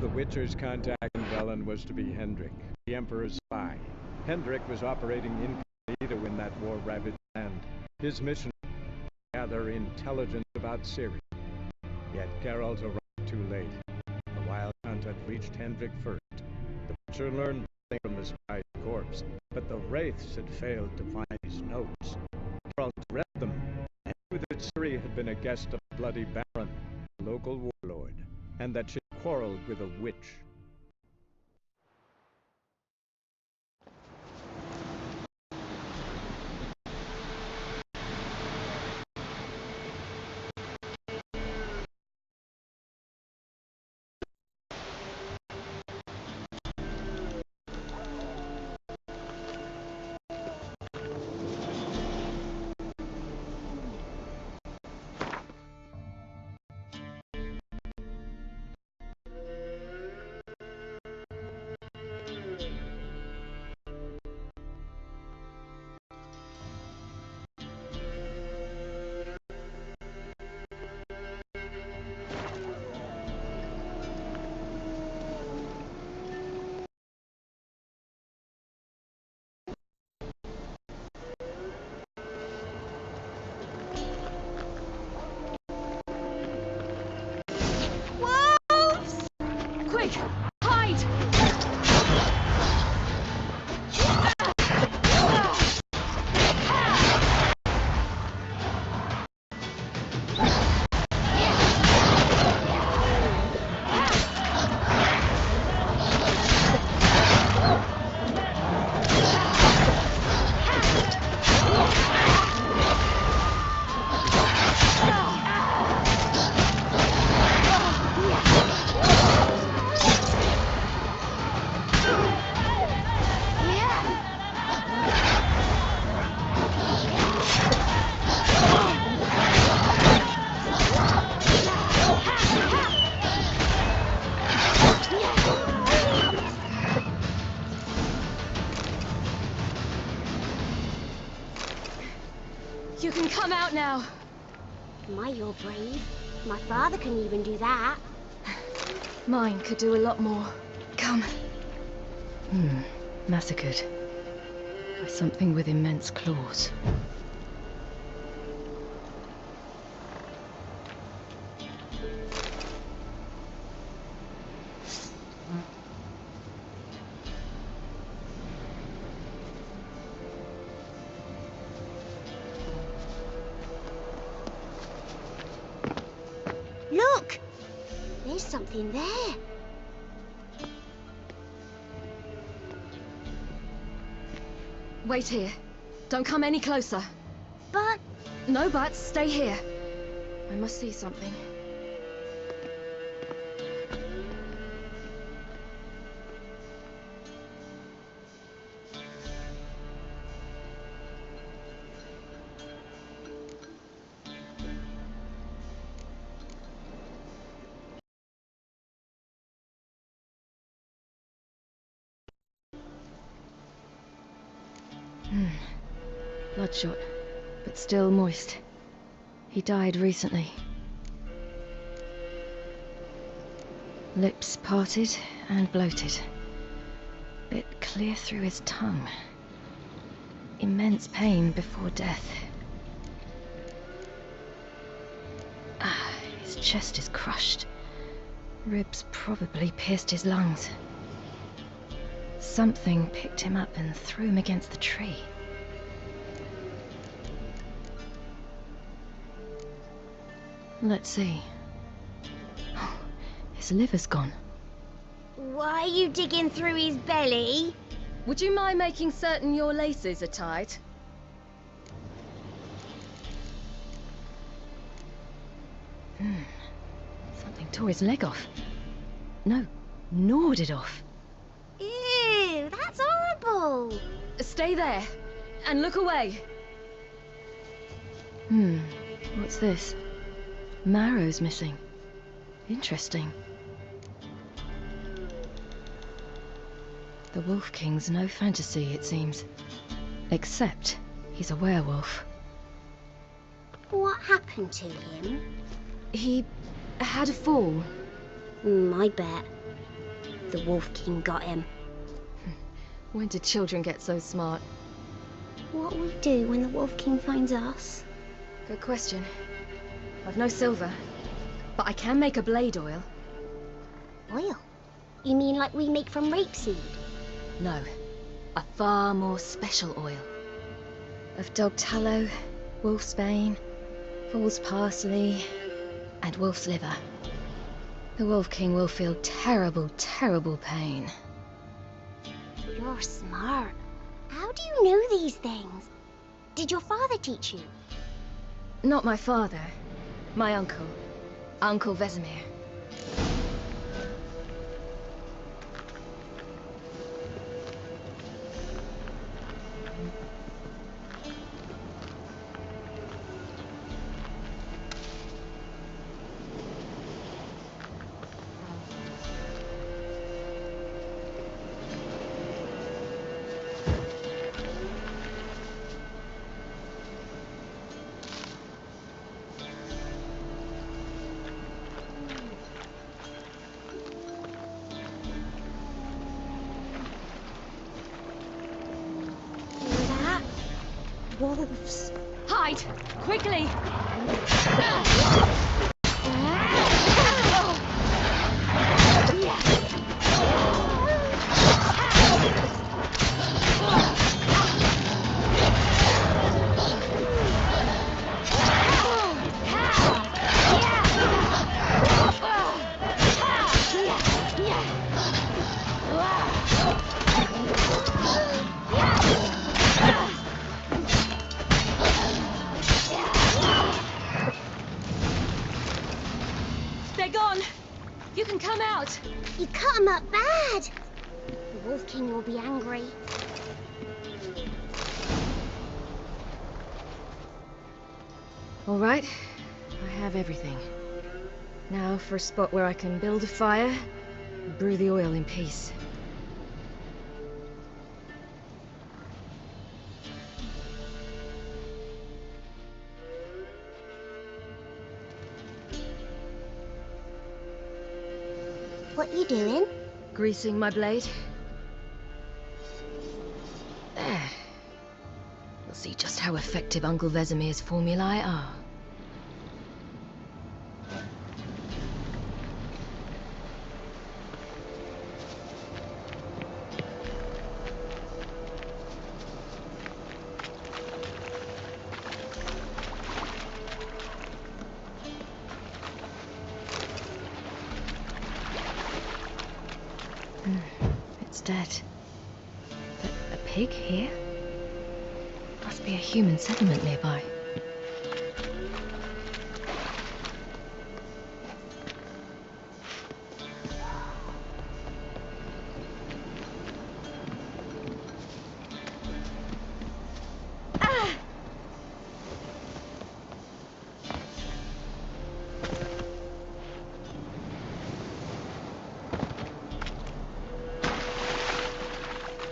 The Witcher's contact in Velen was to be Hendrik, the Emperor's spy. Hendrik was operating incognito in that war-ravaged land. His mission was to gather intelligence about Ciri. Yet Geralt arrived too late. The wild hunt had reached Hendrik first. The Witcher learned nothing from the spy's corpse, but the Wraiths had failed to find his notes. Geralt read them, and knew that Ciri had been a guest of the Bloody Baron, a local warlord, and that she quarreled with a witch. Hide! You can come out now. My, you're brave. My father can even do that. Mine could do a lot more. Come. Massacred by something with immense claws. Look! There's something there. Wait here. Don't come any closer. But... No buts. Stay here. I must see something. Bloodshot, but still moist. He died recently. Lips parted and bloated. Bit clear through his tongue. Immense pain before death. His chest is crushed. Ribs probably pierced his lungs. Something picked him up and threw him against the tree. Let's see. Oh, his liver's gone. Why are you digging through his belly? Would you mind making certain your laces are tied? Something tore his leg off. No, gnawed it off. Ew, that's horrible. Stay there, and look away. What's this? Marrow's missing. Interesting. The Wolf King's no fantasy, it seems. Except he's a werewolf. What happened to him? He had a fall. I bet. The Wolf King got him. When did children get so smart? What'll we do when the Wolf King finds us? Good question. I've no silver, but I can make a blade oil. Oil? You mean like we make from rapeseed? No, a far more special oil. Of dog tallow, wolf's bane, fool's parsley, and wolf's liver. The Wolf King will feel terrible, terrible pain. You're smart. How do you know these things? Did your father teach you? Not my father. My uncle. Uncle Vesemir. Wolves. Hide! Quickly! They're gone! You can come out! You cut him up bad! The Wolf King will be angry. All right, I have everything. Now for a spot where I can build a fire, and brew the oil in peace. What you doing? Greasing my blade. There. We'll see just how effective Uncle Vesemir's formulae are. It's dead. But a pig here? Must be a human settlement nearby.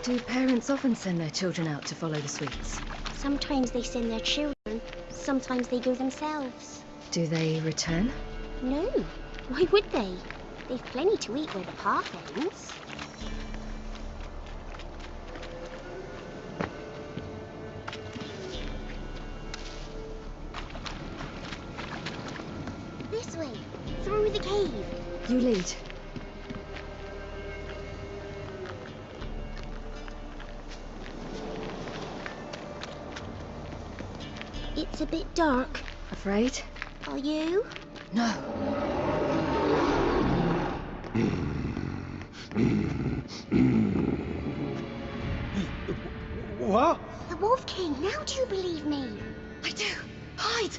Do parents often send their children out to follow the sweets? Sometimes they send their children, sometimes they go themselves. Do they return? No, why would they? They've plenty to eat where the path ends. This way, through the cave. You lead. It's a bit dark. Afraid? Are you? No. What? The Wolf King, now do you believe me? I do. Hide!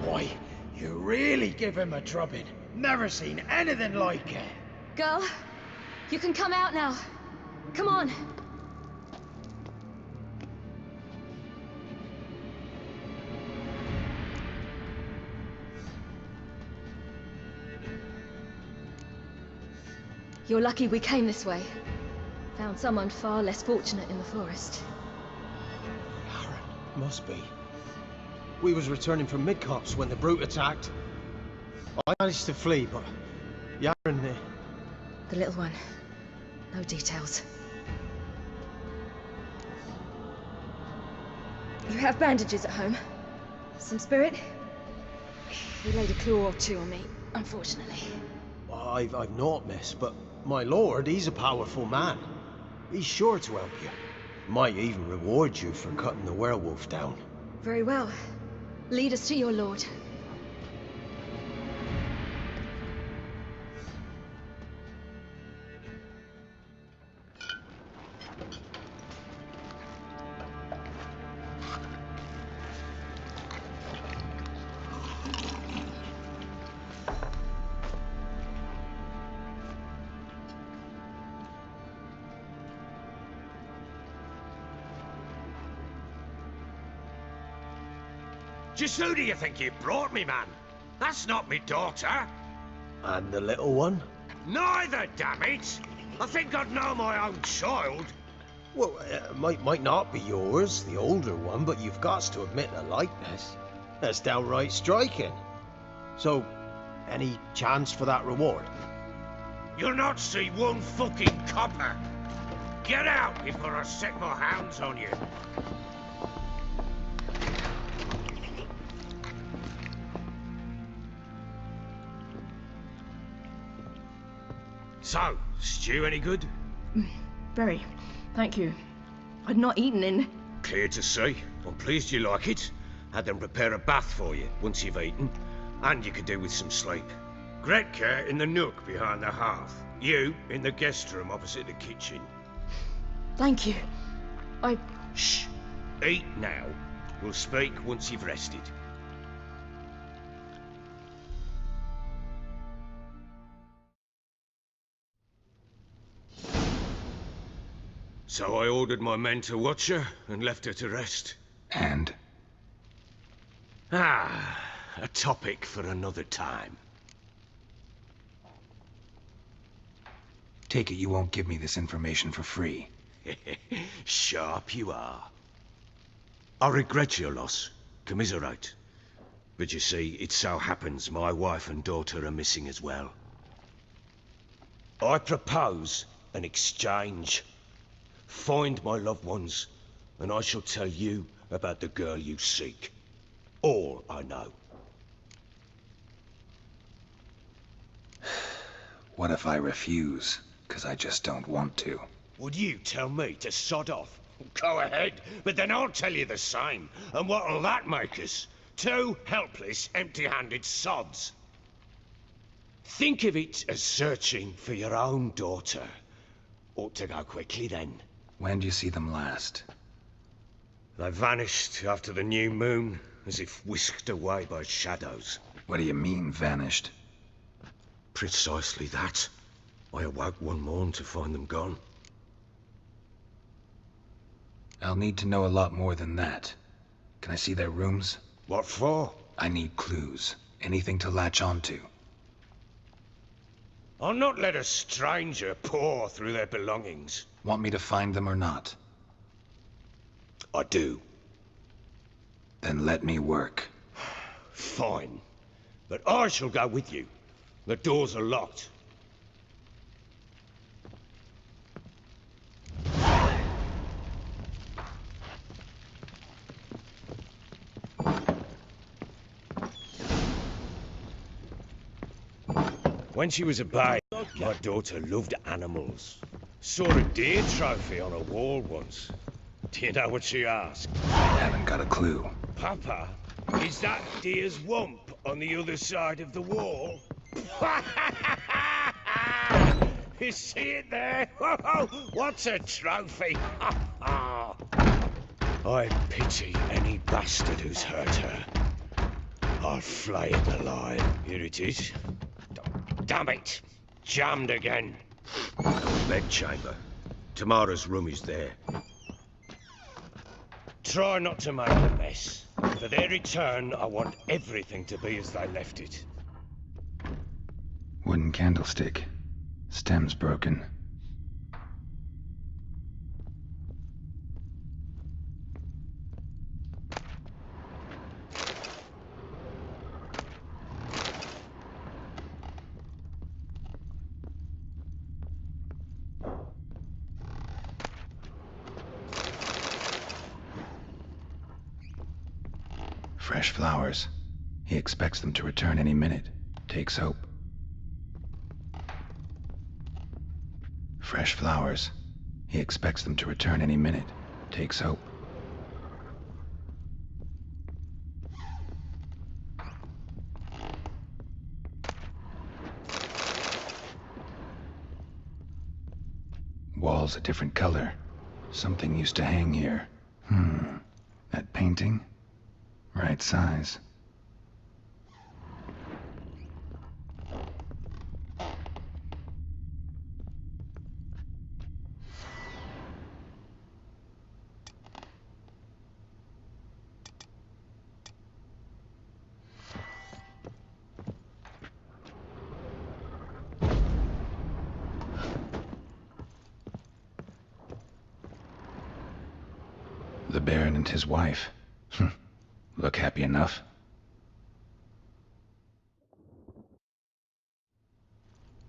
Boy, you really give him a drubbing. Never seen anything like it. Girl, you can come out now. Come on! You're lucky we came this way. Found someone far less fortunate in the forest. Aaron, must be. We was returning from Midcops when the brute attacked. I managed to flee, but Yaren, The little one. No details. You have bandages at home? Some spirit? He laid a claw or two on me, unfortunately. I've naught, miss, but my lord, he's a powerful man. He's sure to help you. Might even reward you for cutting the werewolf down. Very well. Lead us to your lord. Just who do you think you brought me, man? That's not me daughter. And the little one? Neither, damn it! I think I'd know my own child. Well, might not be yours, the older one, but you've got to admit the likeness. That's downright striking. So, any chance for that reward? You'll not see one fucking copper. Get out before I set my hounds on you. So, stew any good? Very. Thank you. I'd not eaten in... Clear to see. I'm pleased you like it. Had them prepare a bath for you once you've eaten. And you could do with some sleep. Gretka in the nook behind the hearth. You in the guest room opposite the kitchen. Thank you. Shh. Eat now. We'll speak once you've rested. So I ordered my men to watch her and left her to rest. And? Ah, a topic for another time. Take it you won't give me this information for free. Sharp you are. I regret your loss. Commiserate. But you see, it so happens my wife and daughter are missing as well. I propose an exchange. Find my loved ones, and I shall tell you about the girl you seek. All I know. What if I refuse? 'Cause I just don't want to. Would you tell me to sod off? Go ahead, but then I'll tell you the same. And what'll that make us? Two helpless, empty-handed sods. Think of it as searching for your own daughter. Ought to go quickly then. When do you see them last? They vanished after the new moon, as if whisked away by shadows. What do you mean, vanished? Precisely that. I awoke one morn to find them gone. I'll need to know a lot more than that. Can I see their rooms? What for? I need clues. Anything to latch onto. I'll not let a stranger pore through their belongings. Want me to find them or not? I do. Then let me work. Fine. But I shall go with you. The doors are locked. When she was a babe, my daughter loved animals. Saw a deer trophy on a wall once. Do you know what she asked? Haven't got a clue. Papa, is that deer's wump on the other side of the wall? You see it there? What's a trophy? I pity any bastard who's hurt her. I'll flay it alive. Here it is. Damn it! Jammed again. Bedchamber. Tamara's room is there. Try not to make a mess. For their return, I want everything to be as they left it. Wooden candlestick. Stem's broken. Fresh flowers. He expects them to return any minute. Takes hope. Fresh flowers. He expects them to return any minute. Takes hope. Walls a different color. Something used to hang here. That painting? Right size. The Baron and his wife. Look happy enough.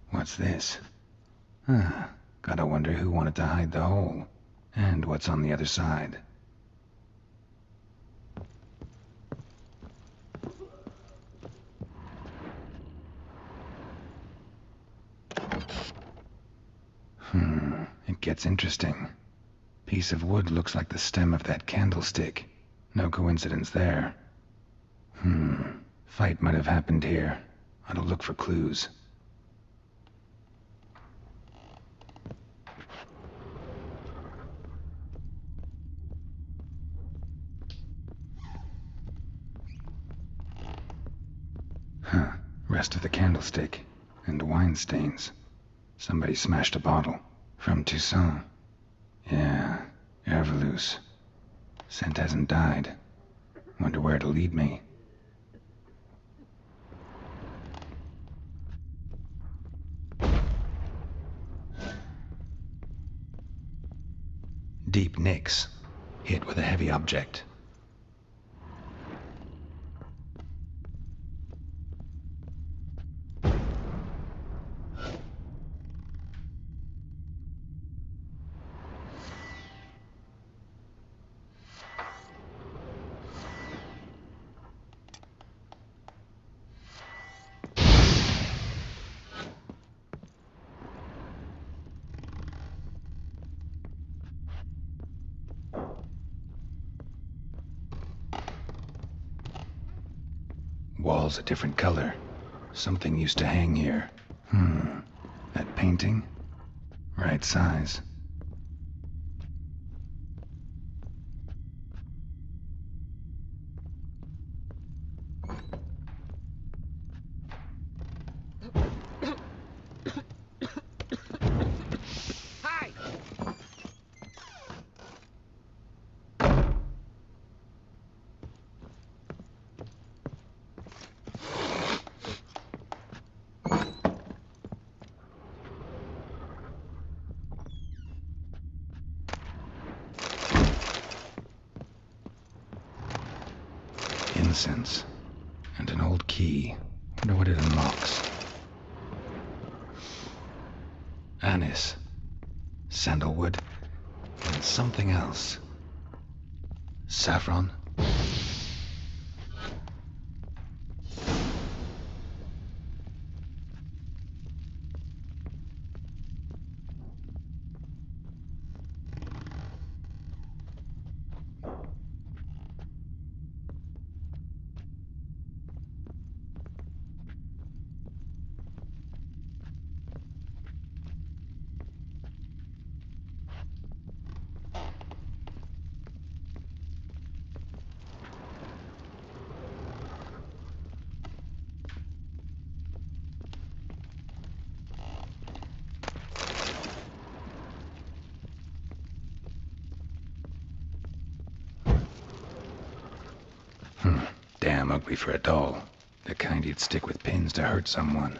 What's this? Gotta wonder who wanted to hide the hole. And what's on the other side. It gets interesting. Piece of wood looks like the stem of that candlestick. No coincidence there. Fight might have happened here. Ought to look for clues. Rest of the candlestick. And wine stains. Somebody smashed a bottle. From Toussaint. Yeah, Ervelus. Scent hasn't died. Wonder where it'll lead me. Deep nicks. Hit with a heavy object. Walls a different color. Something used to hang here. That painting? Right size. Incense. And an old key. Wonder what it unlocks. Anise. Sandalwood. And something else. Saffron. Damn ugly for a doll. The kind you'd stick with pins to hurt someone.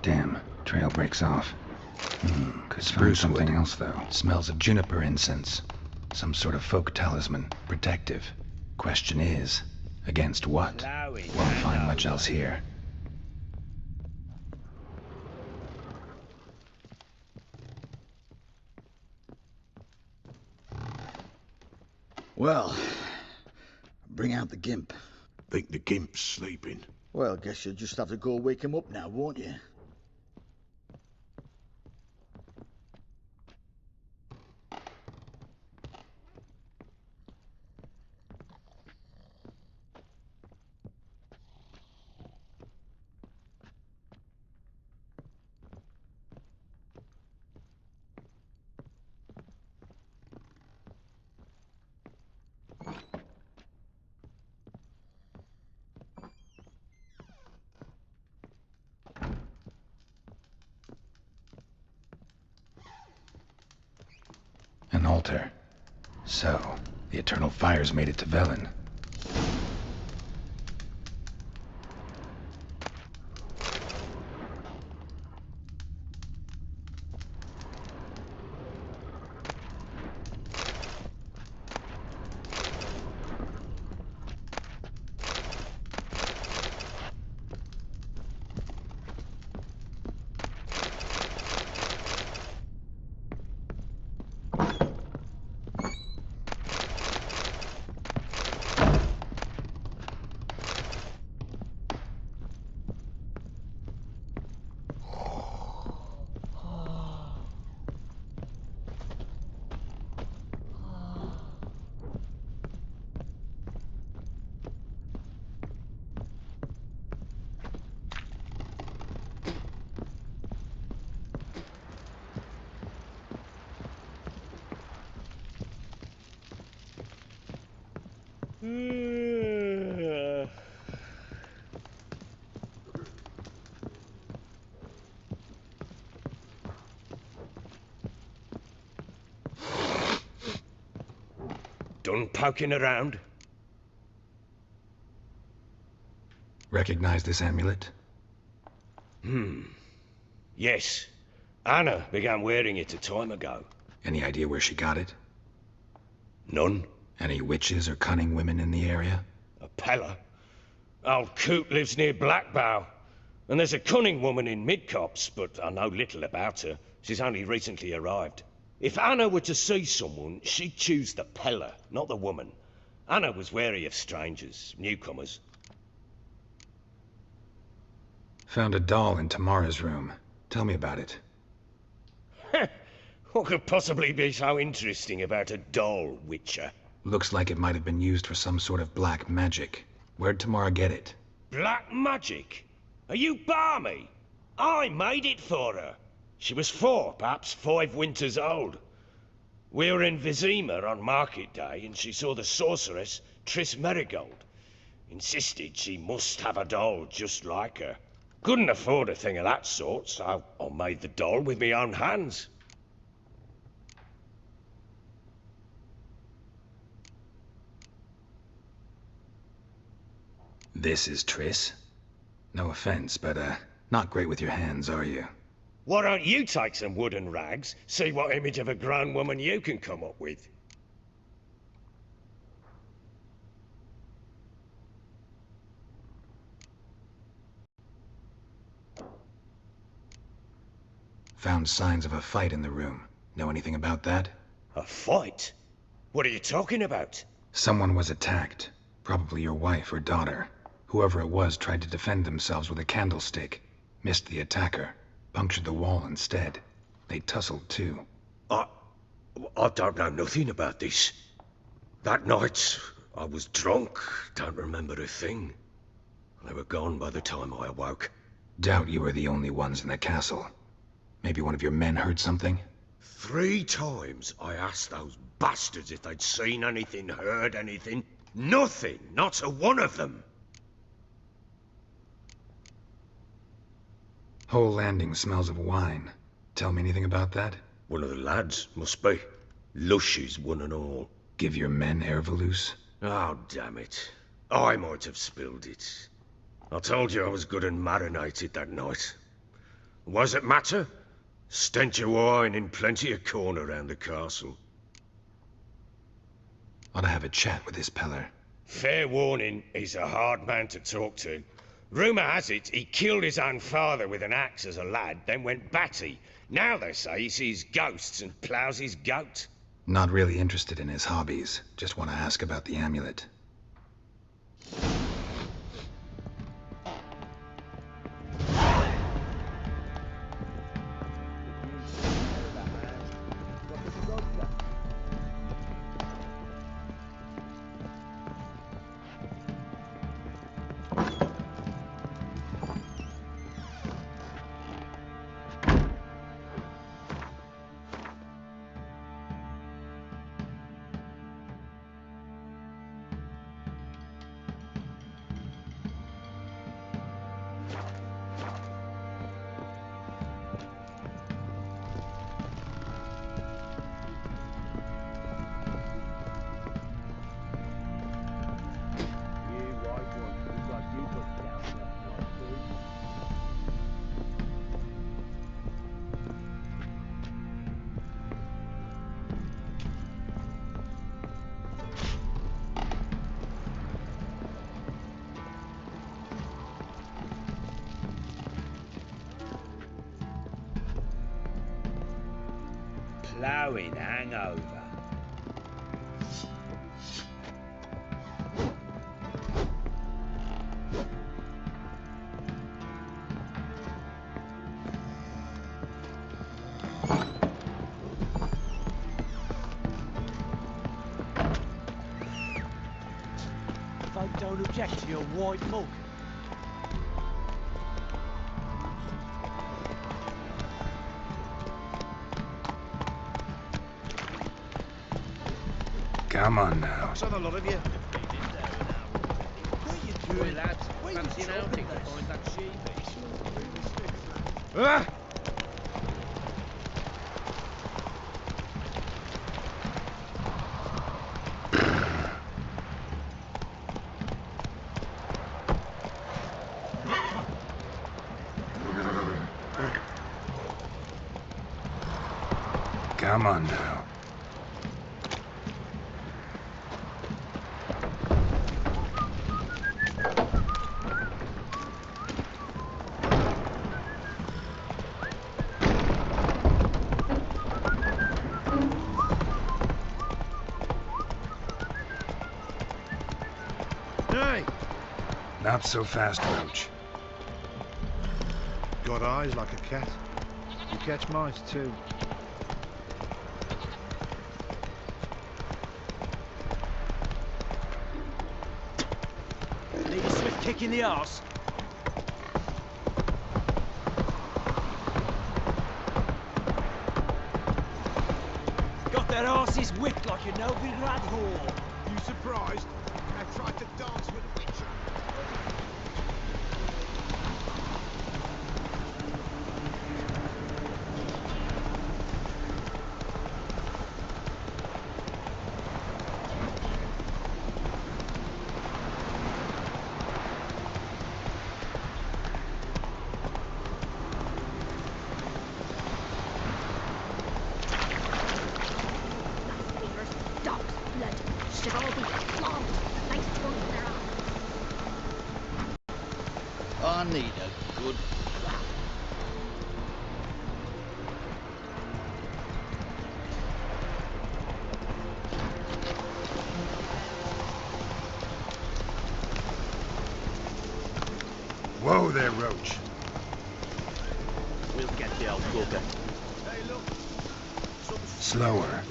Damn, trail breaks off. Could find something else, though. Smells of juniper incense. Some sort of folk talisman. Protective. Question is, against what? Won't find much else here. Well, bring out the gimp. Think the gimp's sleeping? Well, guess you'll just have to go wake him up now, won't you? An altar. So, the Eternal Fires made it to Velen. Done poking around? Recognize this amulet? Yes. Anna began wearing it a time ago. Any idea where she got it? None. Any witches or cunning women in the area? A peller. Old Coot lives near Blackbow. And there's a cunning woman in Midcopse, but I know little about her. She's only recently arrived. If Anna were to see someone, she'd choose the peller, not the woman. Anna was wary of strangers, newcomers. Found a doll in Tamara's room. Tell me about it. What could possibly be so interesting about a doll, Witcher? Looks like it might have been used for some sort of black magic. Where'd Tamara get it? Black magic? Are you balmy? I made it for her. She was 4, perhaps 5 winters old. We were in Vizima on market day, and she saw the sorceress, Triss Merigold. Insisted she must have a doll just like her. Couldn't afford a thing of that sort, so I made the doll with my own hands. This is Triss? No offense, but, not great with your hands, are you? Why don't you take some wooden rags, see what image of a grown woman you can come up with? Found signs of a fight in the room. Know anything about that? A fight? What are you talking about? Someone was attacked. Probably your wife or daughter. Whoever it was tried to defend themselves with a candlestick. Missed the attacker. Punctured the wall instead. They tussled too. I don't know nothing about this. That night, I was drunk, don't remember a thing. They were gone by the time I awoke. Doubt you were the only ones in the castle. Maybe one of your men heard something? 3 times I asked those bastards if they'd seen anything, heard anything. Nothing, not a one of them. Whole landing smells of wine. Tell me anything about that? One of the lads, must be. Lushes, one and all. Give your men Ervalus? Oh, damn it. I might have spilled it. I told you I was good and marinated that night. What does it matter? Stench of wine in plenty of corn around the castle. Ought to have a chat with this peller. Fair warning, he's a hard man to talk to. Rumour has it he killed his own father with an axe as a lad, then went batty. Now they say he sees ghosts and ploughs his goat. Not really interested in his hobbies. Just want to ask about the amulet. Ploughing hangover. Folk don't object to your white mug. Come on now. What's on a lot of you? What are you doing, lads? Fancy an outing to find that sheepish? Ah! Come on now. Hey! Not so fast, Roach. Got eyes like a cat. You catch mice too. Need a swift kick in the arse. Got their arses whipped like a Novigrad whore. You surprised? I tried to dance with a witcher. Dog's blood should all be flogged. Thanks to their eyes. I need a good whack. go there, Roach. We'll get the old bugger. Hey, look. Slower.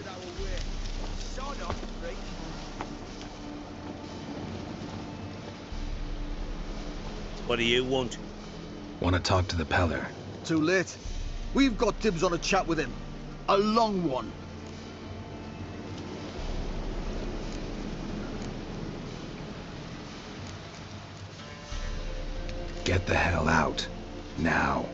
What do you want? Want to talk to the peller. Too late. We've got dibs on a chat with him. A long one. Get the hell out. Now.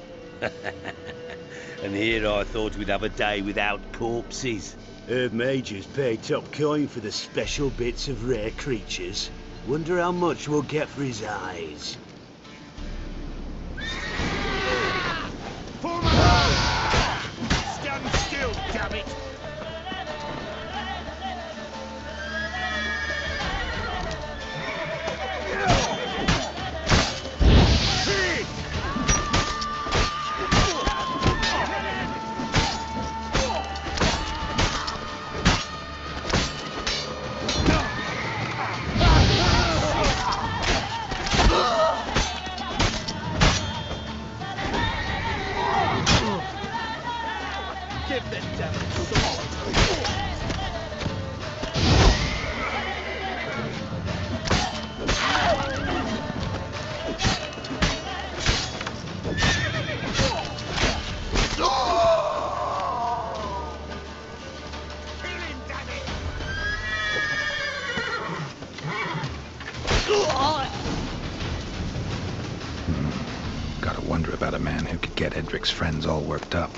And here I thought we'd have a day without corpses. Herb Majors paid top coin for the special bits of rare creatures. Wonder how much we'll get for his eyes. Pull them out! Stand still, damn it! Gotta wonder about a man who could get Edric's friends all worked up.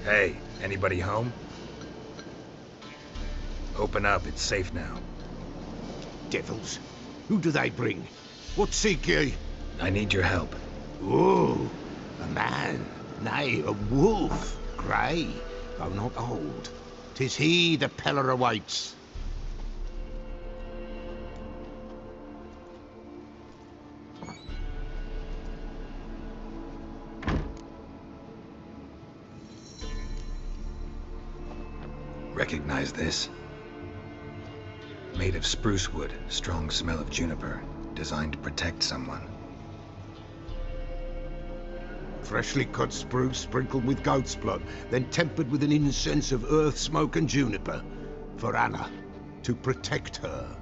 Hey, anybody home? Open up, it's safe now. Devils. Who do they bring? What seek ye? I need your help. Oh, a man. Nay, a wolf. Grey, though not old. 'Tis he the peller awaits. Recognize this? Made of spruce wood, strong smell of juniper, designed to protect someone. Freshly cut spruce sprinkled with goat's blood, then tempered with an incense of earth, smoke and juniper. For Anna, to protect her.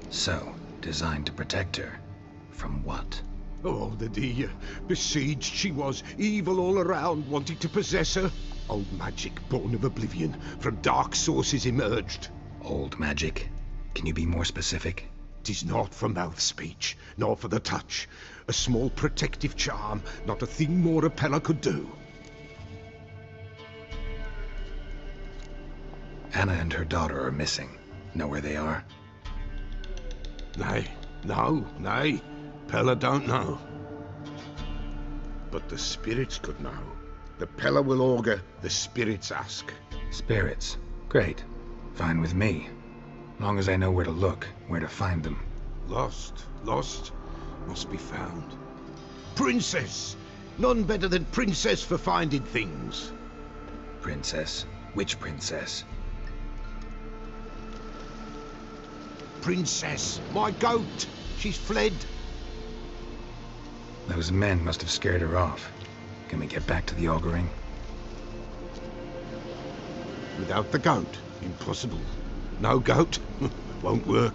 So, designed to protect her. From what? Oh, the besieged she was, evil all around, wanting to possess her. Old magic born of oblivion, from dark sources emerged. Old magic? Can you be more specific? 'Tis not for mouth speech, nor for the touch. A small protective charm, not a thing more a peller could do. Anna and her daughter are missing. Know where they are? Nay, nay. Peller don't know. But the spirits could know. The peller will augur, the spirits ask. Spirits? Great. Fine with me. Long as I know where to look, where to find them. Lost, must be found. Princess! None better than princess for finding things. Princess? Which princess? Princess, my goat! She's fled. Those men must have scared her off. Can we get back to the auguring? Without the goat, impossible. No goat, won't work.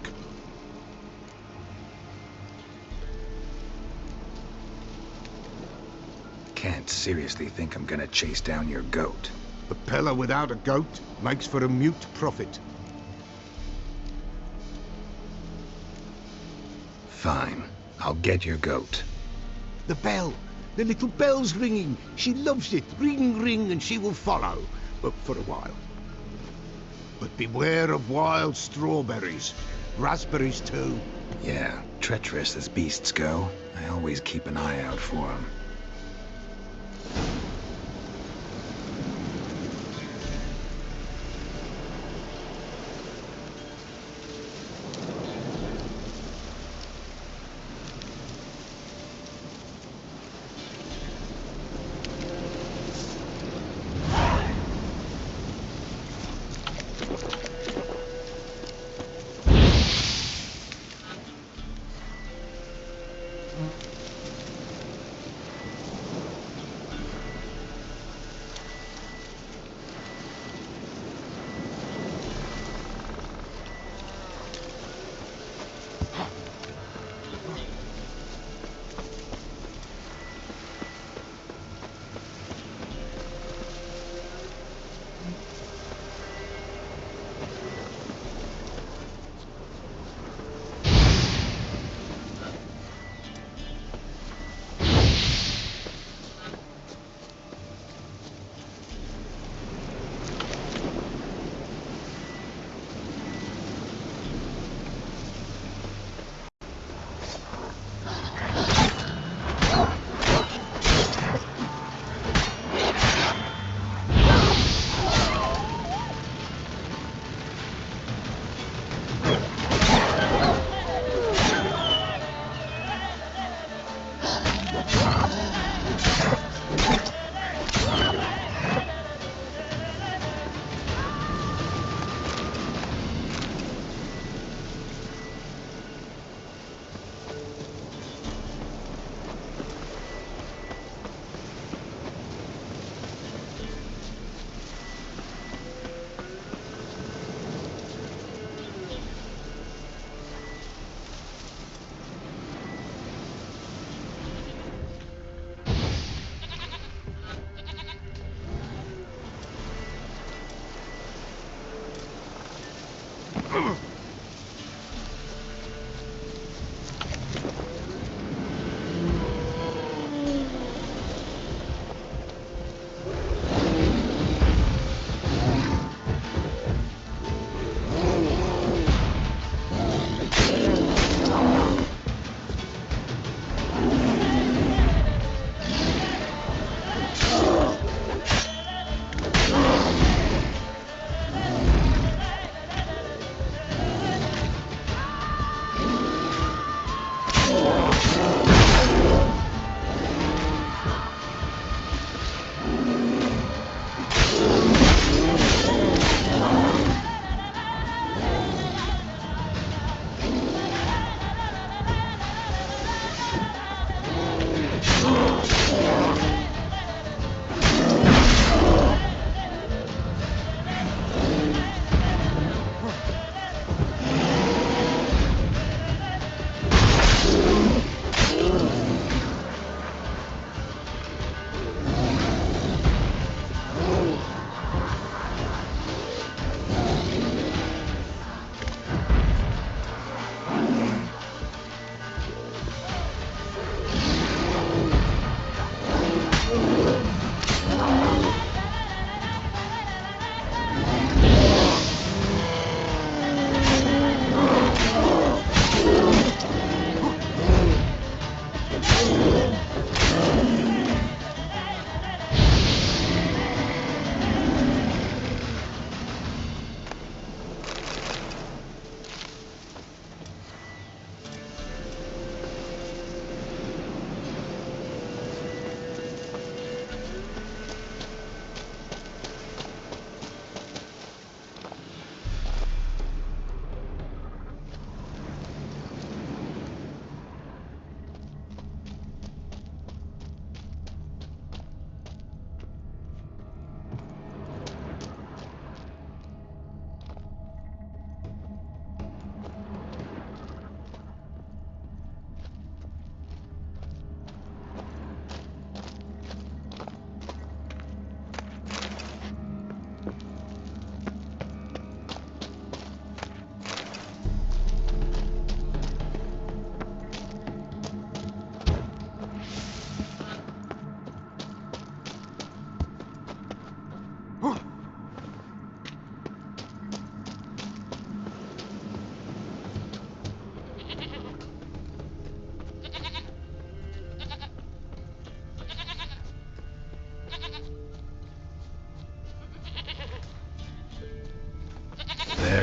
Can't seriously think I'm gonna chase down your goat. The peller without a goat makes for a mute prophet. Fine. I'll get your goat. The bell! The little bell's ringing. She loves it. Ring, ring, and she will follow. But for a while. But beware of wild strawberries. Raspberries, too. Yeah, treacherous as beasts go. I always keep an eye out for them.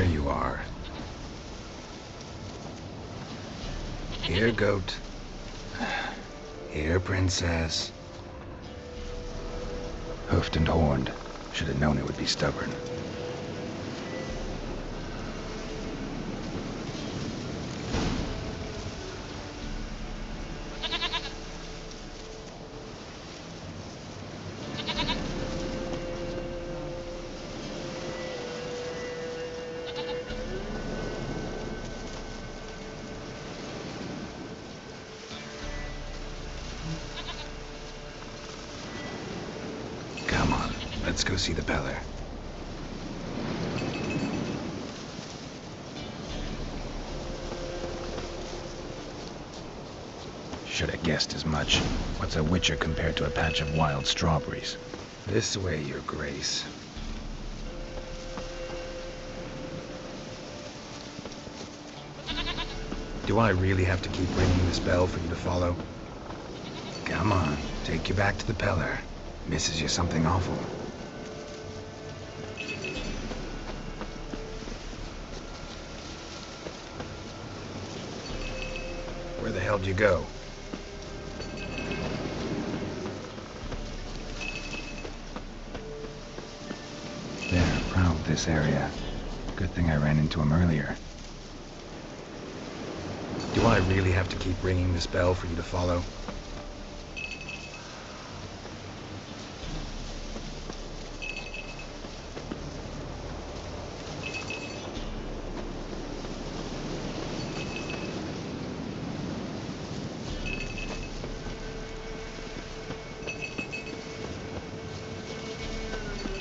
There you are. Here, goat. Here, princess. Hoofed and horned. Should have known it would be stubborn. Come on, let's go see the peller. Should have guessed as much. What's a witcher compared to a patch of wild strawberries? This way, your grace. Do I really have to keep ringing this bell for you to follow? Come on, take you back to the peller. Misses you something awful. Where the hell did you go? They're proud of this area. Good thing I ran into him earlier. Do I really have to keep ringing this bell for you to follow?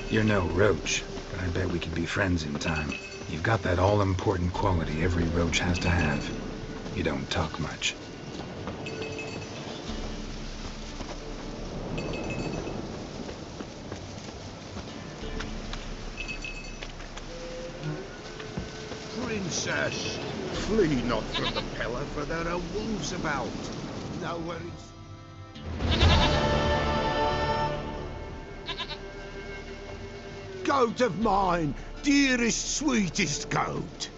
You're no roach, but I bet we could be friends in time. You've got that all-important quality every roach has to have. You don't talk much. Princess, flee not from the peller, for there are wolves about. Nowhere in... Goat of mine, dearest, sweetest goat.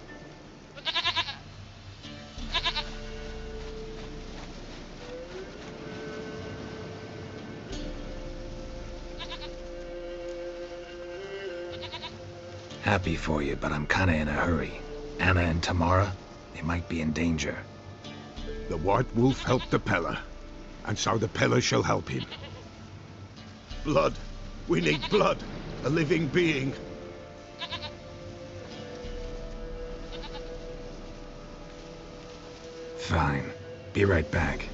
Happy for you, but I'm kinda in a hurry. Anna and Tamara, they might be in danger. The White Wolf helped the peller, and so the peller shall help him. Blood. We need blood. A living being. Fine. Be right back.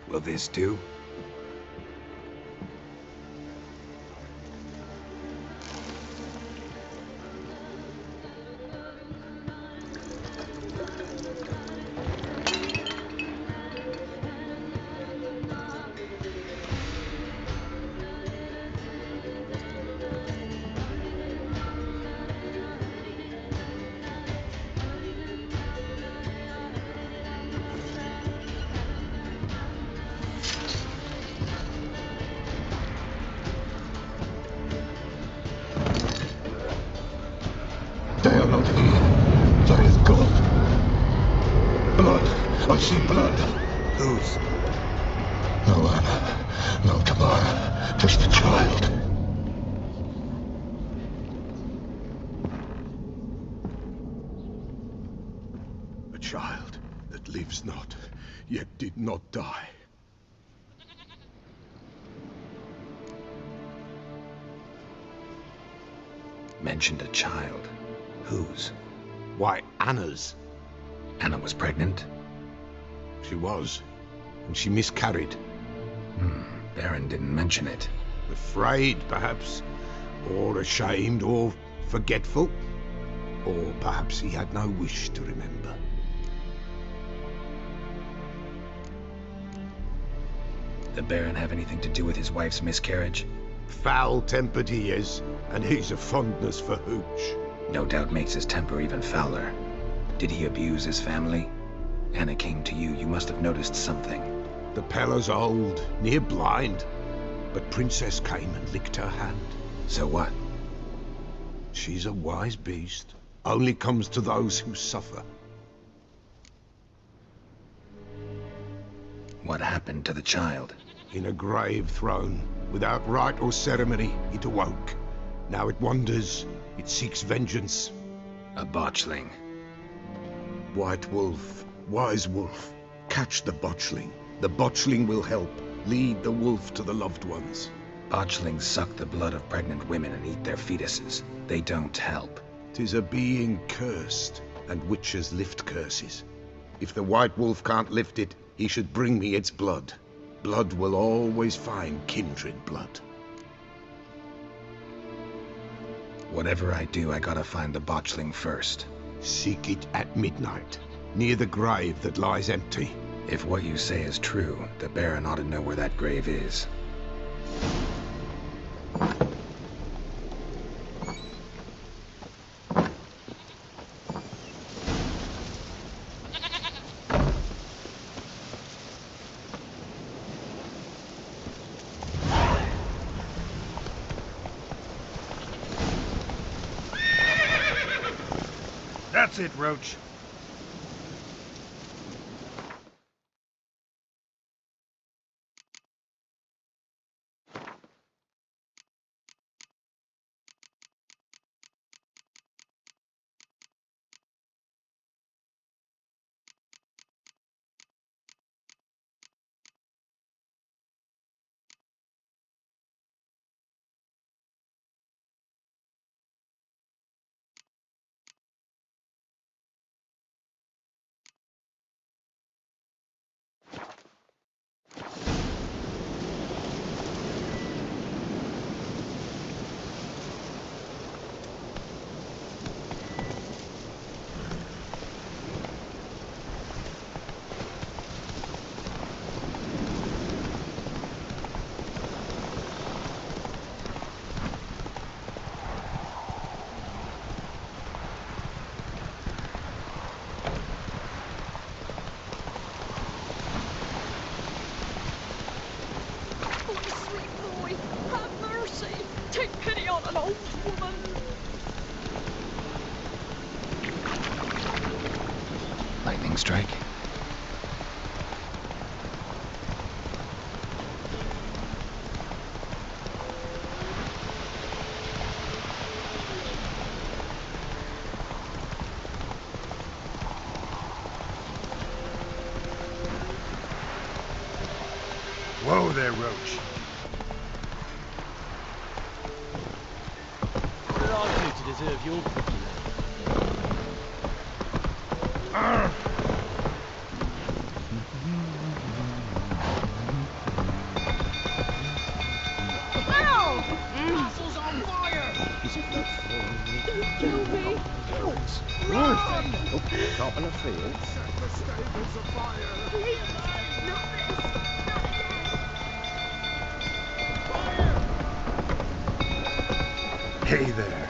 Will this do? They are not here. There is God. Blood. I see blood. Whose? No Anna. No Tamara. Just the child. A child that lives not, yet did not die. Mentioned a child. Whose? Why, Anna's. Anna was pregnant? She was, and she miscarried. Baron didn't mention it. Afraid, perhaps, or ashamed, or forgetful. Or perhaps he had no wish to remember. The Baron have anything to do with his wife's miscarriage? Foul-tempered he is, and he's a fondness for hooch. No doubt makes his temper even fouler. Did he abuse his family? Anna came to you. You must have noticed something. The Peller's old, near blind. But Princess came and licked her hand. So what? She's a wise beast. Only comes to those who suffer. What happened to the child? In a grave thrown. Without rite or ceremony, it awoke. Now it wanders. It seeks vengeance. A botchling. White wolf, wise wolf. Catch the botchling. The botchling will help. Lead the wolf to the loved ones. Botchlings suck the blood of pregnant women and eat their fetuses. They don't help. 'Tis a being cursed, and witches lift curses. If the white wolf can't lift it, he should bring me its blood. Blood will always find kindred blood. Whatever I do, I gotta find the botchling first. Seek it at midnight, near the grave that lies empty. If what you say is true, the Baron ought to know where that grave is. That's it, Roach. Lightning strike. Whoa there, Roach. What did I do to deserve your pretty love? Castle's on fire! Is it not falling? Kill me. Run! Top in a field. Set the stables afire! Please, not this. Hey there.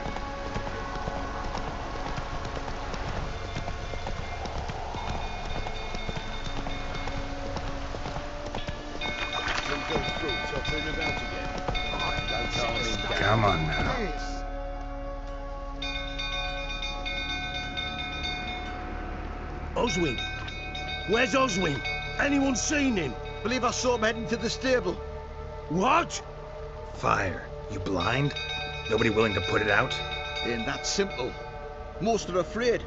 Some good fruits are turned about again. Don't tell me. Come on now. Oswin! Where's Oswin? Anyone seen him? Believe I saw him heading to the stable. What? Fire. You blind? Nobody willing to put it out? Ain't that simple. Most are afraid.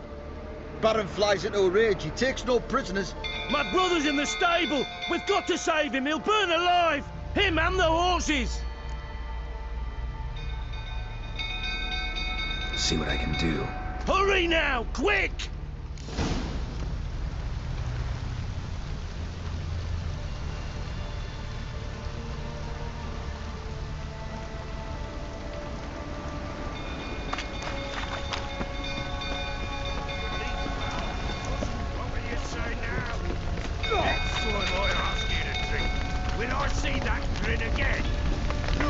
Baron flies into a rage. He takes no prisoners. My brother's in the stable! We've got to save him! He'll burn alive! Him and the horses! See what I can do. Hurry now! Quick! What will you say now? Next time I ask you to drink, will I see that grin again? No,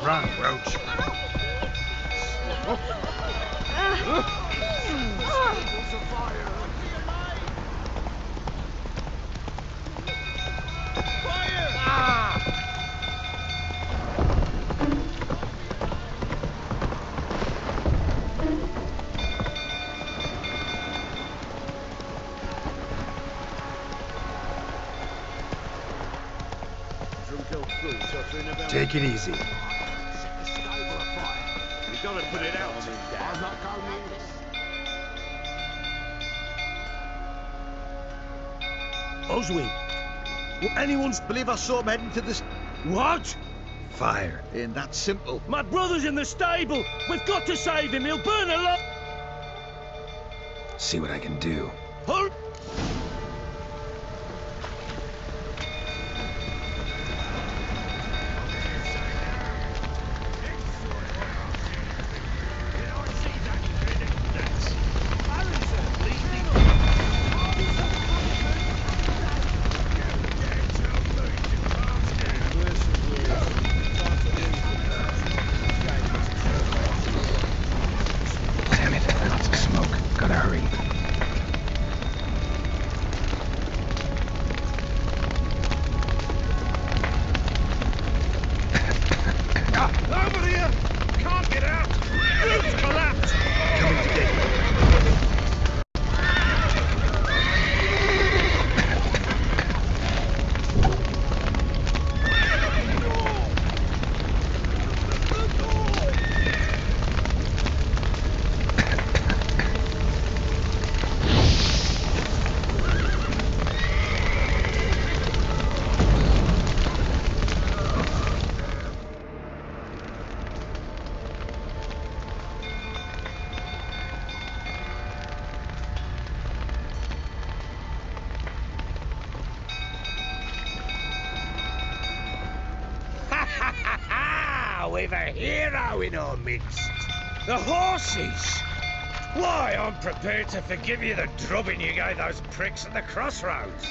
Run, Roach. Take it easy. We gotta put it out. Oswin, will anyone believe I saw him heading to this? What? Fire. Ain't that simple. My brother's in the stable. We've got to save him. He'll burn alive. See what I can do. Hold. Damn it, lots of smoke. Gotta hurry. Over here! Can't get out! Roof's collapsed! Coming to get you. We've a hero in our midst. The horses! Why, I'm prepared to forgive you the drubbing you gave those pricks at the crossroads.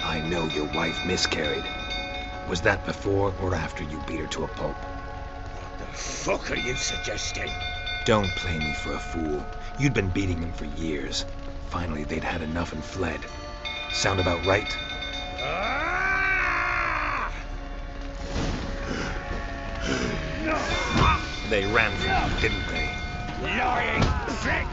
I know your wife miscarried. Was that before or after you beat her to a pulp? What the fuck are you suggesting? Don't play me for a fool. You'd been beating them for years. Finally, they'd had enough and fled. Sound about right? Ah! They ran from you, didn't they? Lying prick!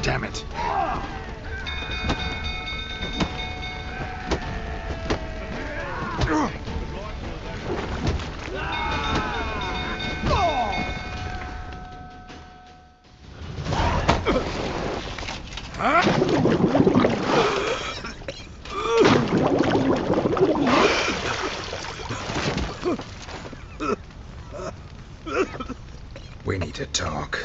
Damn it. We need to talk.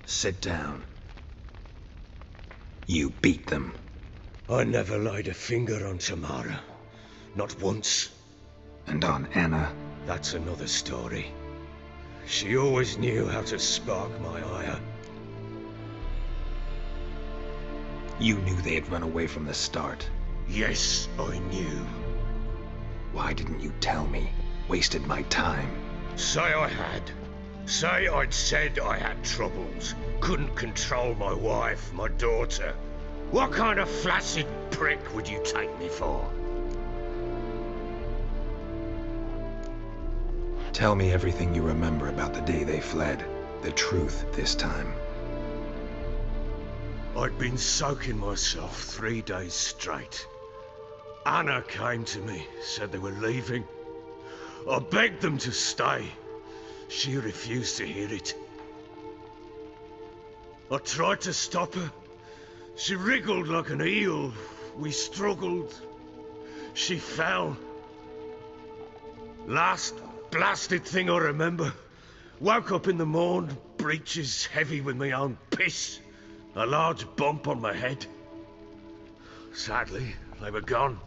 Sit down. You beat them. I never laid a finger on Tamara. Not once. And on Anna? That's another story. She always knew how to spark my ire. You knew they had run away from the start. Yes, I knew. Why didn't you tell me? Wasted my time. Say I had. Say I'd said I had troubles. Couldn't control my wife, my daughter. What kind of flaccid prick would you take me for? Tell me everything you remember about the day they fled. The truth this time. I'd been soaking myself 3 days straight. Anna came to me, said they were leaving. I begged them to stay. She refused to hear it. I tried to stop her. She wriggled like an eel. We struggled. She fell. Last blasted thing I remember. Woke up in the morn, breeches heavy with my own piss. A large bump on my head. Sadly, they were gone.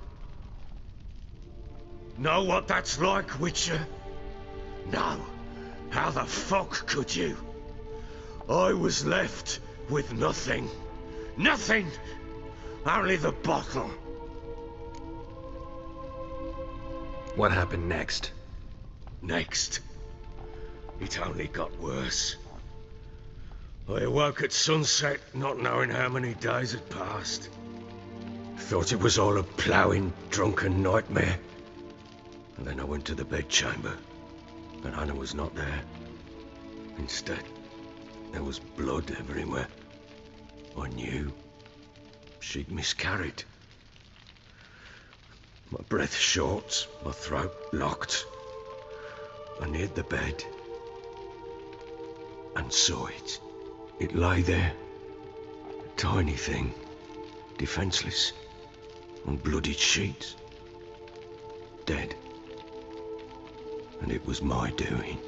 Know what that's like, Witcher? No. How the fuck could you? I was left with nothing. Nothing! Only the bottle. What happened next? Next. It only got worse. I awoke at sunset, not knowing how many days had passed. Thought it was all a ploughing, drunken nightmare. And then I went to the bedchamber, and Anna was not there. Instead, there was blood everywhere. I knew she'd miscarried. My breath short, my throat locked. I neared the bed and saw it. It lay there, a tiny thing, defenseless, on bloodied sheets, dead. And it was my doing.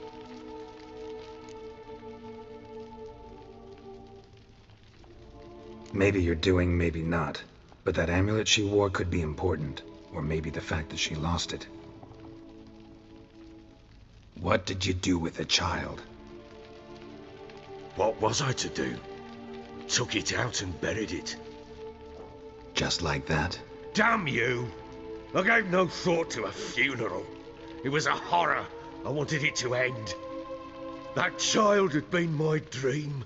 Maybe you're doing, maybe not. But that amulet she wore could be important. Or maybe the fact that she lost it. What did you do with the child? What was I to do? Took it out and buried it. Just like that? Damn you! I gave no thought to a funeral. It was a horror. I wanted it to end. That child had been my dream.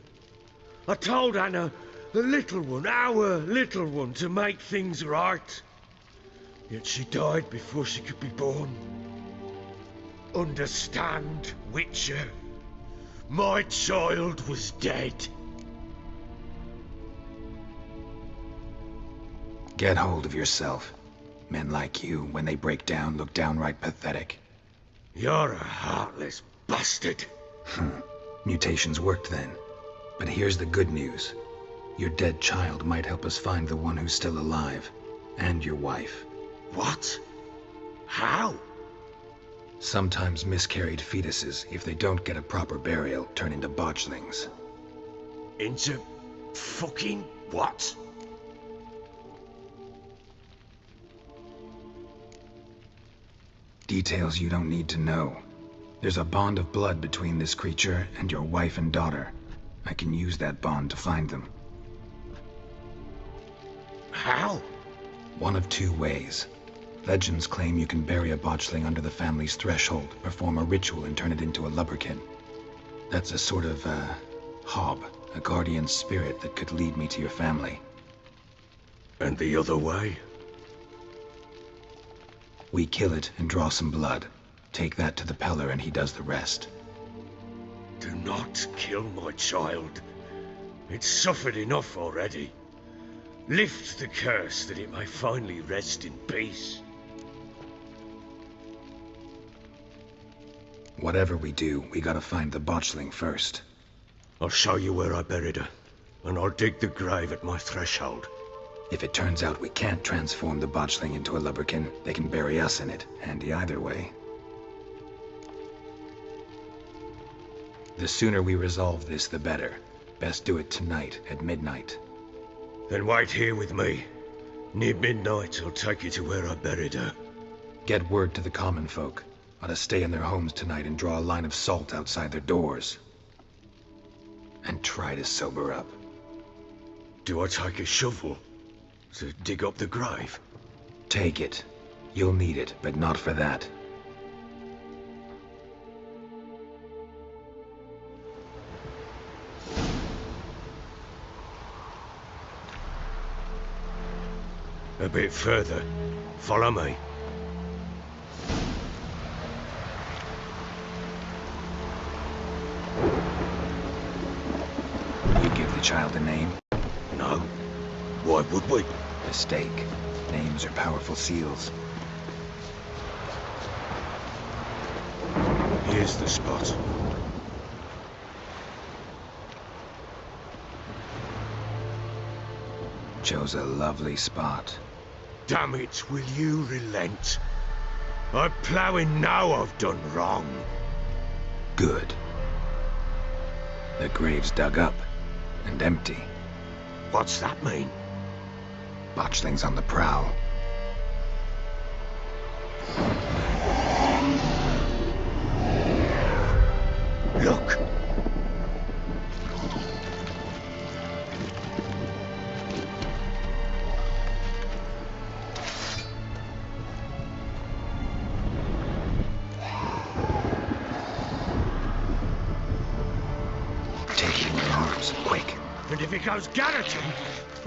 I told Anna, the little one, our little one, to make things right. Yet she died before she could be born. Understand, Witcher? My child was dead. Get hold of yourself. Men like you, when they break down, look downright pathetic. You're a heartless bastard. Mutations worked then. But here's the good news. Your dead child might help us find the one who's still alive. And your wife. What? How? Sometimes miscarried fetuses, if they don't get a proper burial, turn into botchlings. Into fucking what? Details you don't need to know. There's a bond of blood between this creature and your wife and daughter. I can use that bond to find them. How? One of two ways. Legends claim you can bury a botchling under the family's threshold, perform a ritual and turn it into a lubberkin. That's a sort of, hob, a guardian spirit that could lead me to your family. And the other way? We kill it and draw some blood. Take that to the peller and he does the rest. Do not kill my child. It's suffered enough already. Lift the curse that it may finally rest in peace. Whatever we do, we gotta find the botchling first. I'll show you where I buried her, and I'll dig the grave at my threshold. If it turns out we can't transform the botchling into a lubberkin, they can bury us in it. Handy either way. The sooner we resolve this, the better. Best do it tonight, at midnight. Then wait here with me. Near midnight, I'll take you to where I buried her. Get word to the common folk. Ought to stay in their homes tonight and draw a line of salt outside their doors. And try to sober up. Do I take a shovel to dig up the grave? Take it. You'll need it, but not for that. A bit further. Follow me. You give the child a name? No. Why would we? Mistake. Names are powerful seals. Here's the spot. Chose a lovely spot. Damn it, will you relent? I'm ploughing now I've done wrong. Good. The grave's dug up and empty. What's that mean? Botchling's on the prowl. Look! Take it in your arms, quick. And if it goes garroting,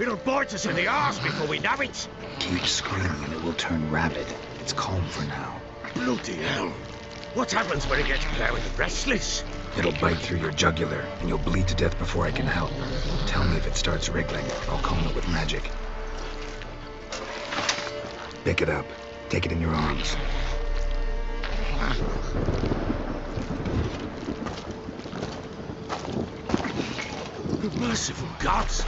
it'll bite us in the arse before we know it. Keep screaming and it will turn rabid. It's calm for now. Bloody hell. What happens when it gets ploughing restless? It'll bite through your jugular, and you'll bleed to death before I can help. Tell me if it starts wriggling. I'll calm it with magic. Pick it up. Take it in your arms. Merciful gods!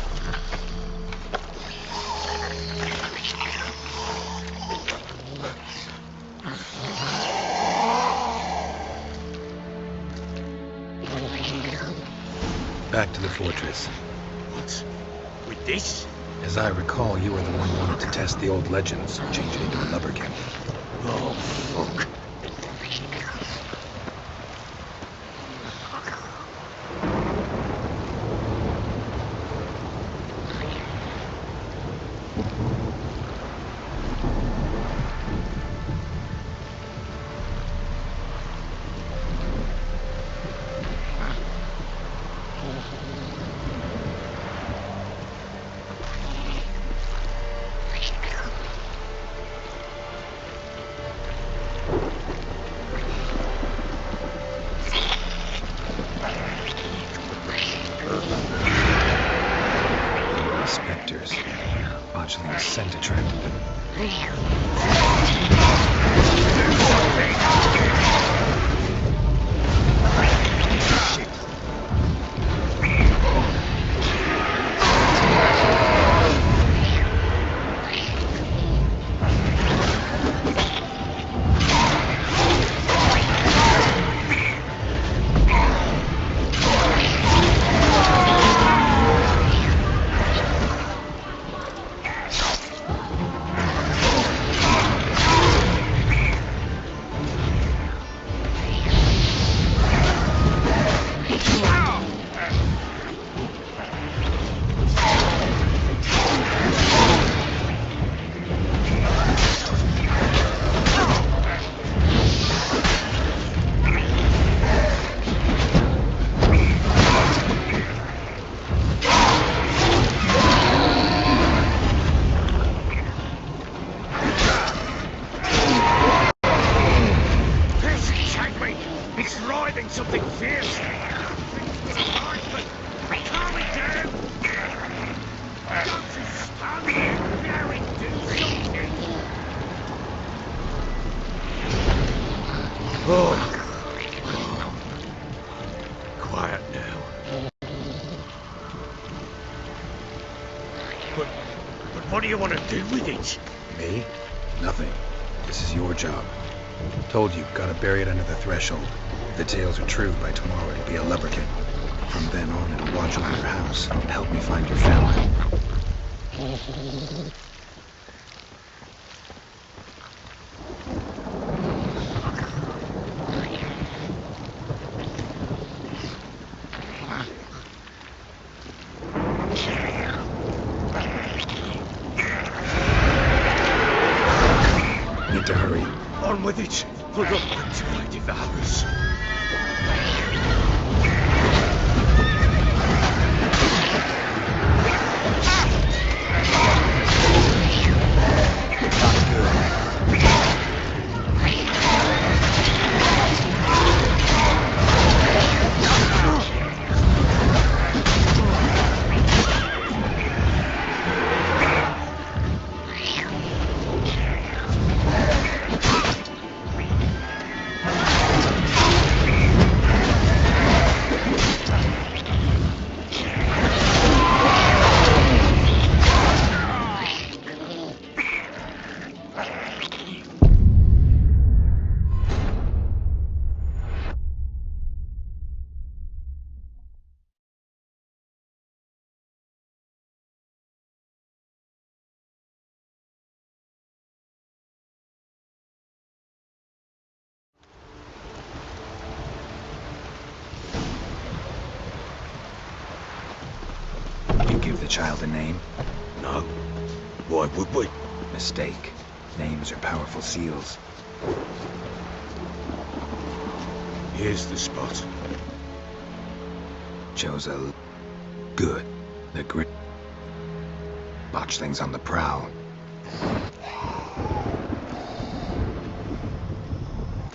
Back to the fortress. What? With this? As I recall, you were the one who wanted to test the old legends, change it into a lubberkin. Oh, fuck. Spectres. Botchling's scent attracted them. Something fierce. Calm it down. Don't you stand there. Now it do something. Oh. Quiet now. But what do you want to do with it? Me? Nothing. This is your job. Told you, gotta bury it under the threshold. If the tales are true, by tomorrow it'll be a lubberkin. From then on, it'll watch over your house and help me find your family. Need to hurry. On with it. For the until it devours. child a name? No. Why would we? Mistake. Names are powerful seals. Here's the spot. Chose a... Good. The grit... Botchling's on the prowl.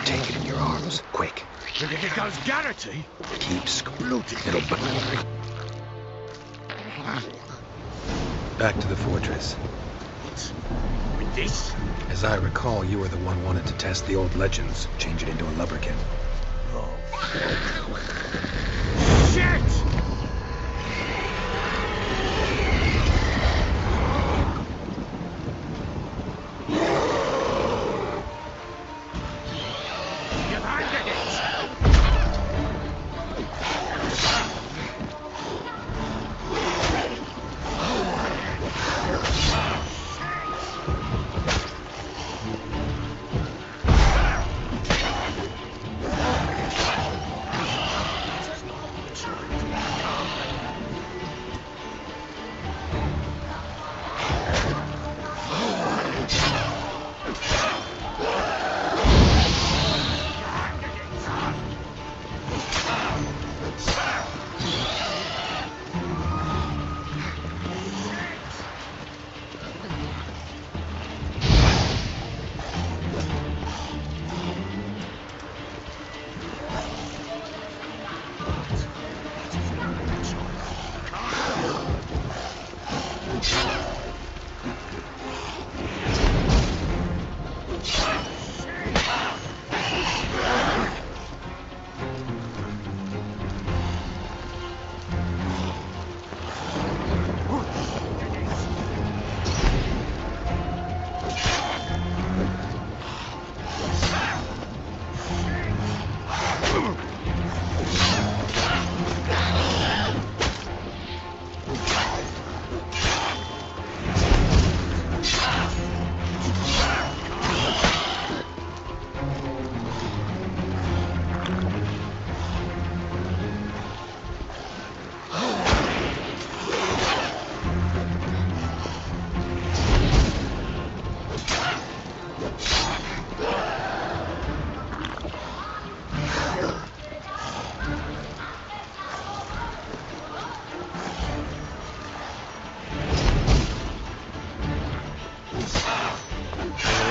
Take it in your arms, quick. Look at it goes Garrity. Keep bloody little Back to the fortress. With this? As I recall, you were the one wanted to test the old legends, change it into a lubricant. Shit!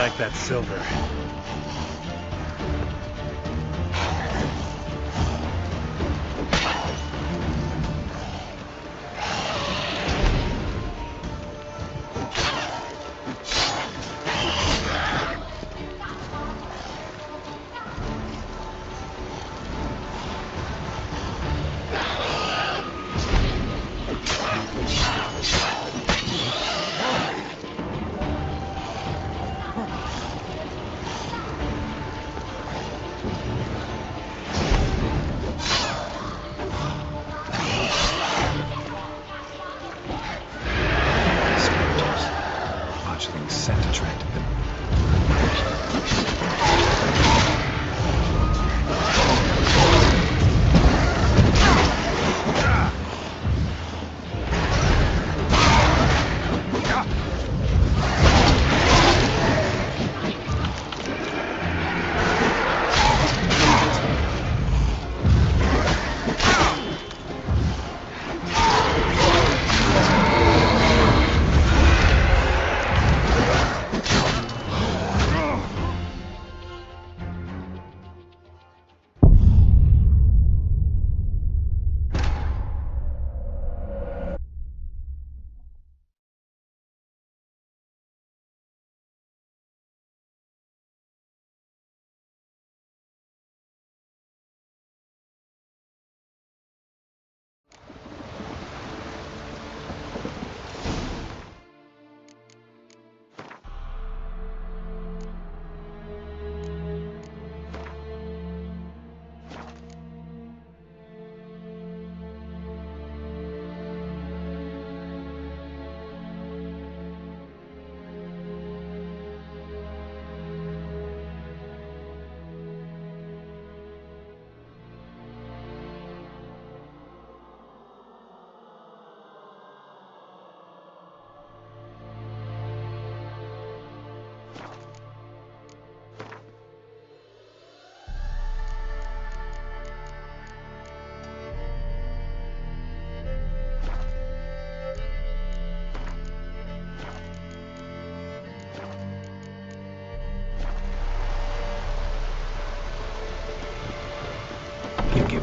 like that silver.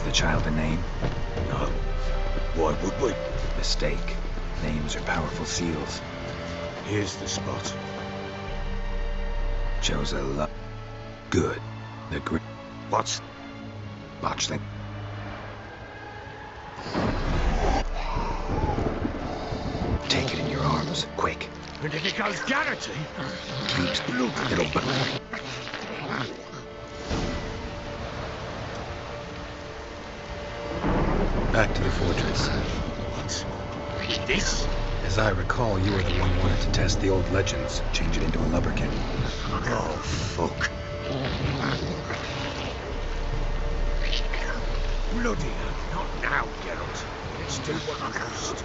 give the child a name? No. Why would we? Mistake. Names are powerful seals. Here's the spot. Chose a Good. The great... What's... Botchling. Take it in your arms, quick. And if it goes Garrity? Beats blood, little Back to the fortress. What? This? As I recall, you were the one who wanted to test the old legends, change it into a lubberkin. Oh, fuck. Bloody hell, not now, Geralt. Let's do what we must.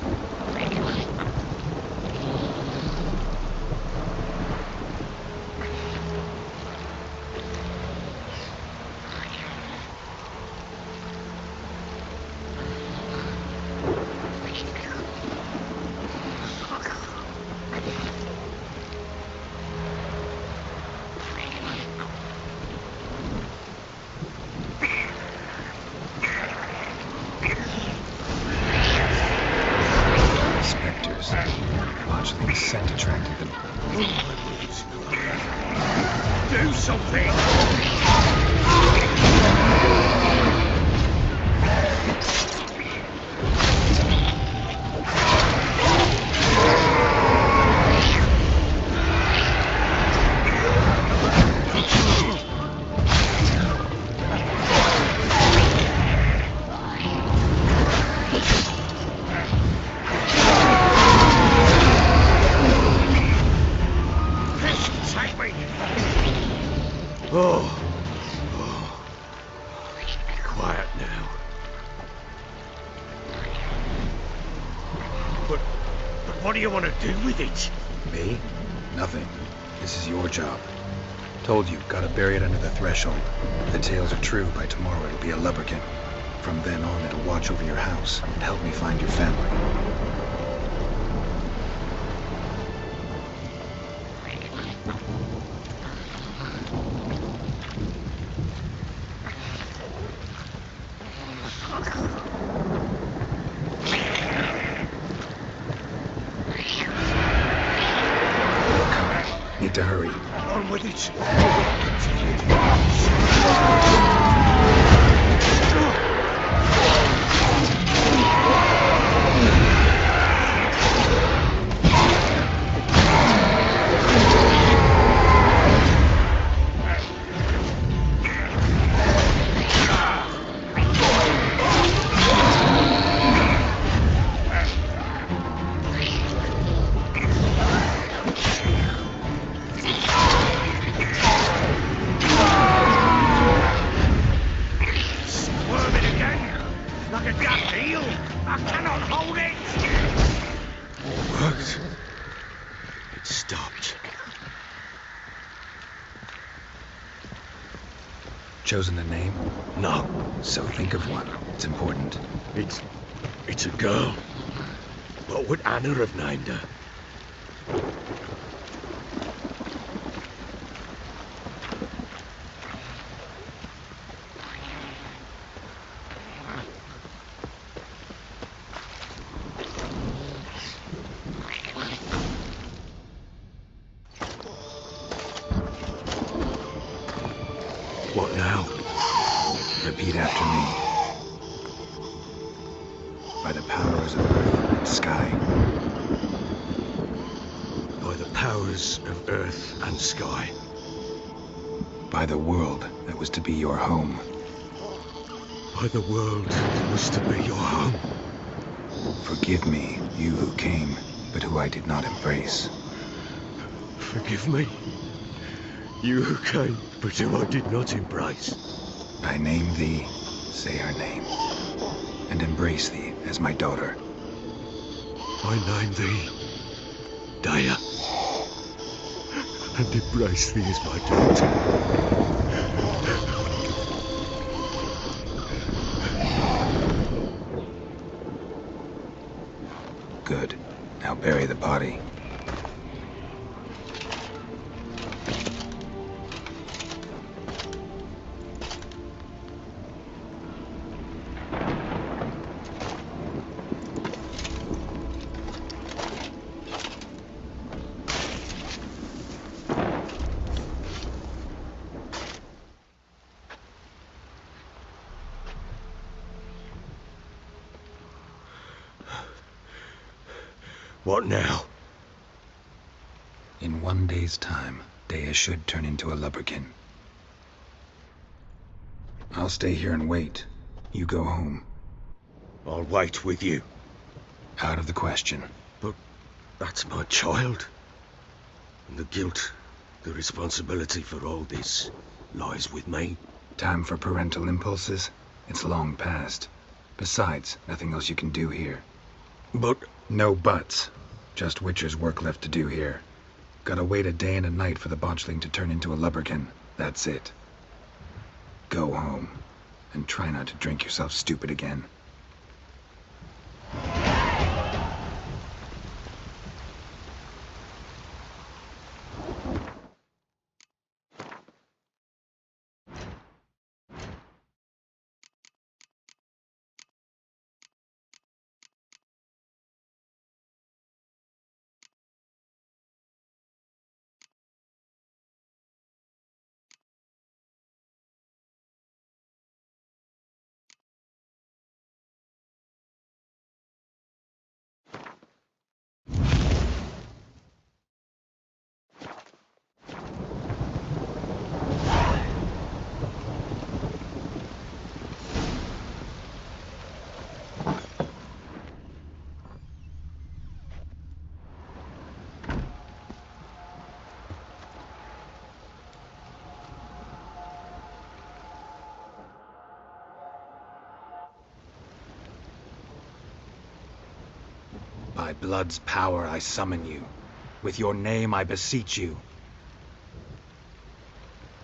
Botchling's scent attracted them. Do something! Quiet now. But what do you want to do with it? Me? Nothing. This is your job. Told you, gotta bury it under the threshold. If the tales are true, by tomorrow it'll be a lubberkin. From then on, it'll watch over your house and help me find your family. Need to hurry. On with it. Like a damn eel! I cannot hold it! It worked. It stopped. Chosen a name? No. So think of one. It's important. It's a girl. What would Anna have named her? What now? Repeat after me. By the powers of earth and sky. By the powers of earth and sky. By the world that was to be your home. By the world that was to be your home. Forgive me, you who came, but who I did not embrace. Forgive me. You who came, but who I did not embrace. I name thee, say her name, and embrace thee as my daughter. I name thee, Daya, and embrace thee as my daughter. Good. Now bury the body. What now? In 1 day's time, Dea should turn into a lubberkin. I'll stay here and wait. You go home. I'll wait with you. Out of the question. But that's my child. And the guilt, the responsibility for all this lies with me. Time for parental impulses? It's long past. Besides, nothing else you can do here. But... No buts. Just Witcher's work left to do here. Gotta wait a day and a night for the botchling to turn into a lubberkin. That's it. Go home. And try not to drink yourself stupid again. By blood's power I summon you. With your name I beseech you.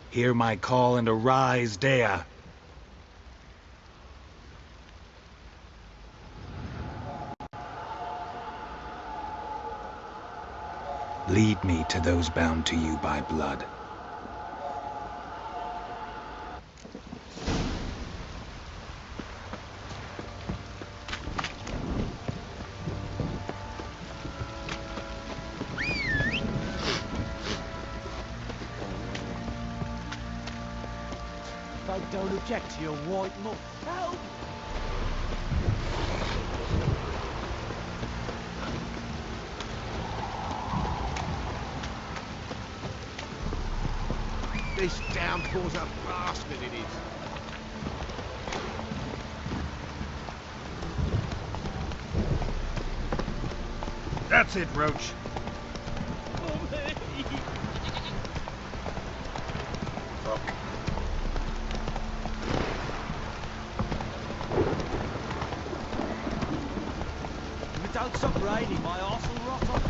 Hear my call and arise, Dea. Lead me to those bound to you by blood. Folk don't object to your white muck. Help! This downpour's a bastard, it is. That's it, Roach. If it don't stop raining, my arse will rot off.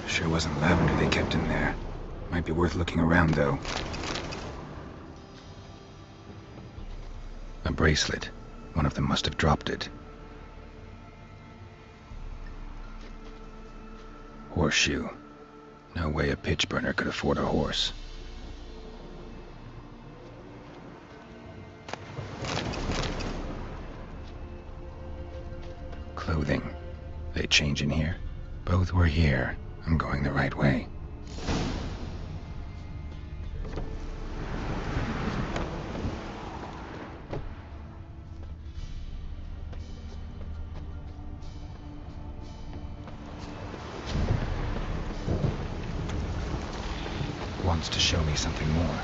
Sure wasn't lavender they kept in there. Might be worth looking around, though. A bracelet. One of them must have dropped it. Horseshoe. No way a pitch burner could afford a horse. Clothing. They change in here? Both were here. I'm going the right way. Wants to show me something more.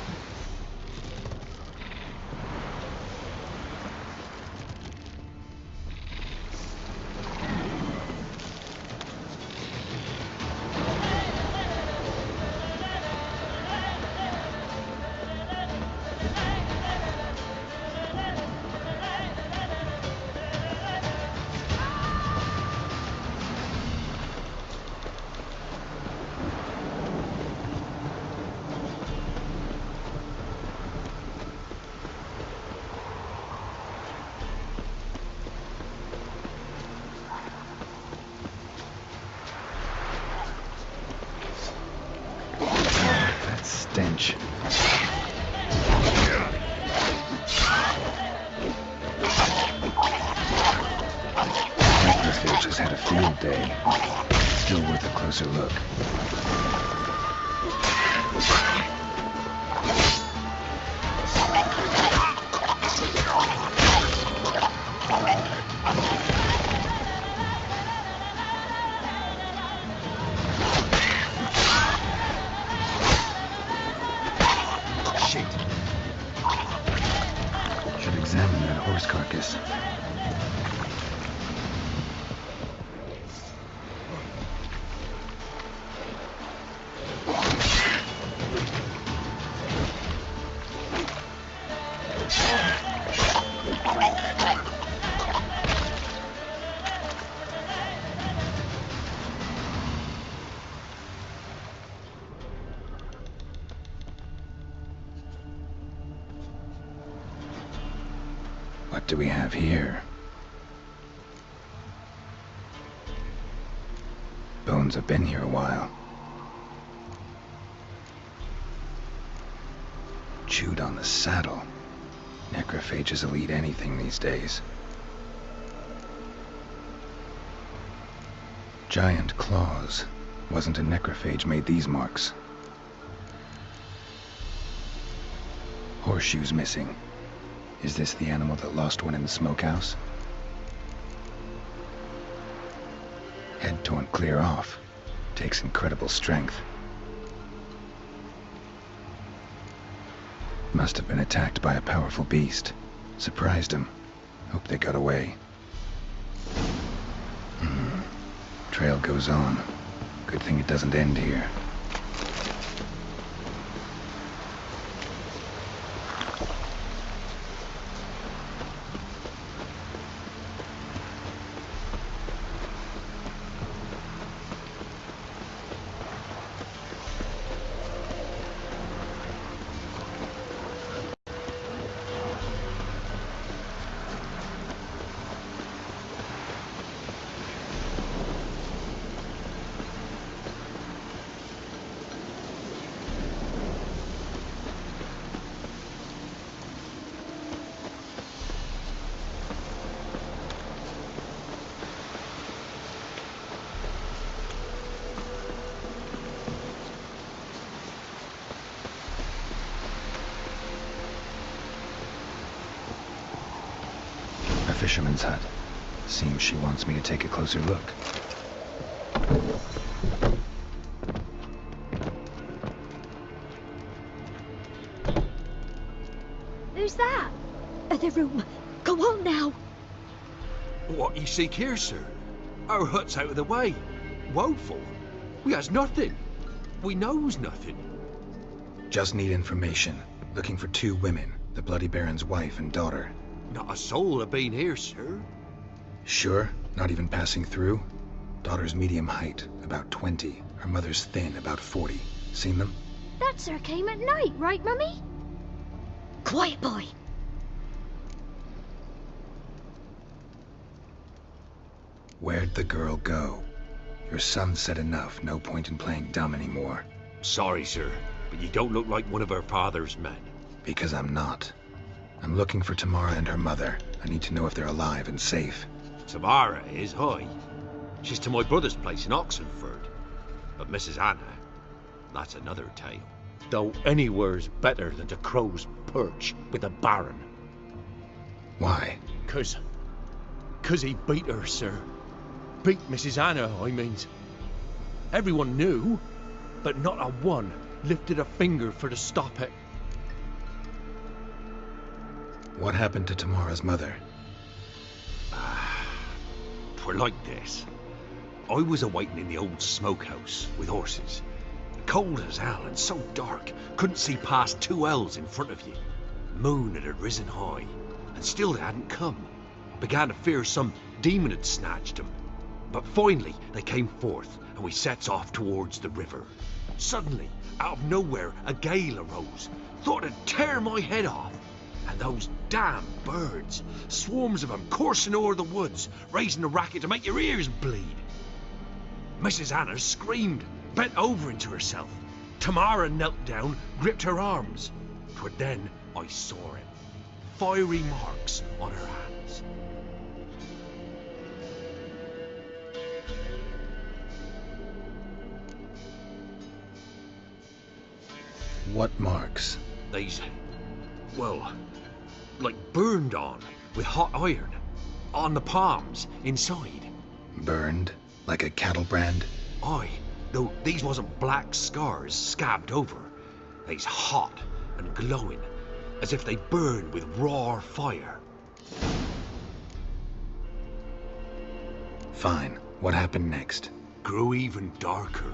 field day. Still worth a closer look. Should examine that horse carcass. What do we have here? Bones have been here a while. Chewed on the saddle. Necrophages will eat anything these days. Giant claws. Wasn't a necrophage made these marks. Horseshoes missing. Is this the animal that lost one in the smokehouse? Head torn clear off. Takes incredible strength. Must have been attacked by a powerful beast. Surprised him. Hope they got away. Trail goes on. Good thing it doesn't end here. Fisherman's hut. Seems she wants me to take a closer look. Who's that? The room. Go on now. What you seek here, sir? Our hut's out of the way. Woeful. We has nothing. We knows nothing. Just need information. Looking for 2 women. The Bloody Baron's wife and daughter. Not a soul have been here, sir. Sure? Not even passing through? Daughter's medium height, about 20. Her mother's thin, about 40. Seen them? That sir came at night, right, Mummy? Quiet, boy. Where'd the girl go? Your son said enough. No point in playing dumb anymore. Sorry, sir, but you don't look like one of our father's men. Because I'm not. I'm looking for Tamara and her mother. I need to know if they're alive and safe. Tamara is, hi. She's to my brother's place in Oxenford. But Mrs. Anna, that's another tale. Though anywhere's better than to Crow's Perch with a Baron. Why? 'Cause he beat her, sir. Beat Mrs. Anna, I means. Everyone knew, but not a one lifted a finger for to stop it. What happened to Tamara's mother? 'Twere like this. I was awaiting in the old smokehouse with horses. Cold as hell and so dark, couldn't see past 2 ells in front of you. Moon had risen high, and still they hadn't come. Began to fear some demon had snatched them. But finally they came forth, and we sets off towards the river. Suddenly, out of nowhere, a gale arose. Thought it'd tear my head off. And those damn birds, swarms of them coursing o'er the woods, raising a racket to make your ears bleed. Mrs. Anna screamed, bent over into herself. Tamara knelt down, gripped her arms. 'Twere then I saw it. Fiery marks on her hands. What marks? They's, well, like burned on with hot iron. On the palms, inside. Burned? Like a cattle brand? Aye, though these wasn't black scars scabbed over. They's hot and glowing, as if they burned with raw fire. Fine. What happened next? Grew even darker.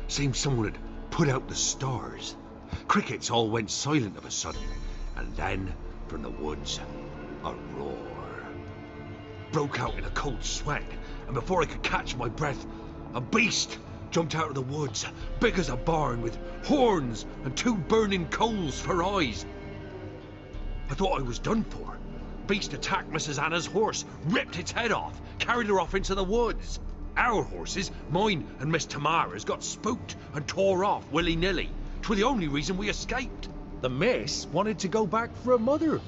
Seemed someone had put out the stars. Crickets all went silent of a sudden, and then, from the woods, a roar. Broke out in a cold sweat, and before I could catch my breath, a beast jumped out of the woods, big as a barn, with horns and 2 burning coals for eyes. I thought I was done for. Beast attacked Mrs. Anna's horse, ripped its head off, carried her off into the woods. Our horses, mine and Miss Tamara's, got spooked and tore off willy-nilly. 'Twere the only reason we escaped. The miss wanted to go back for her mother,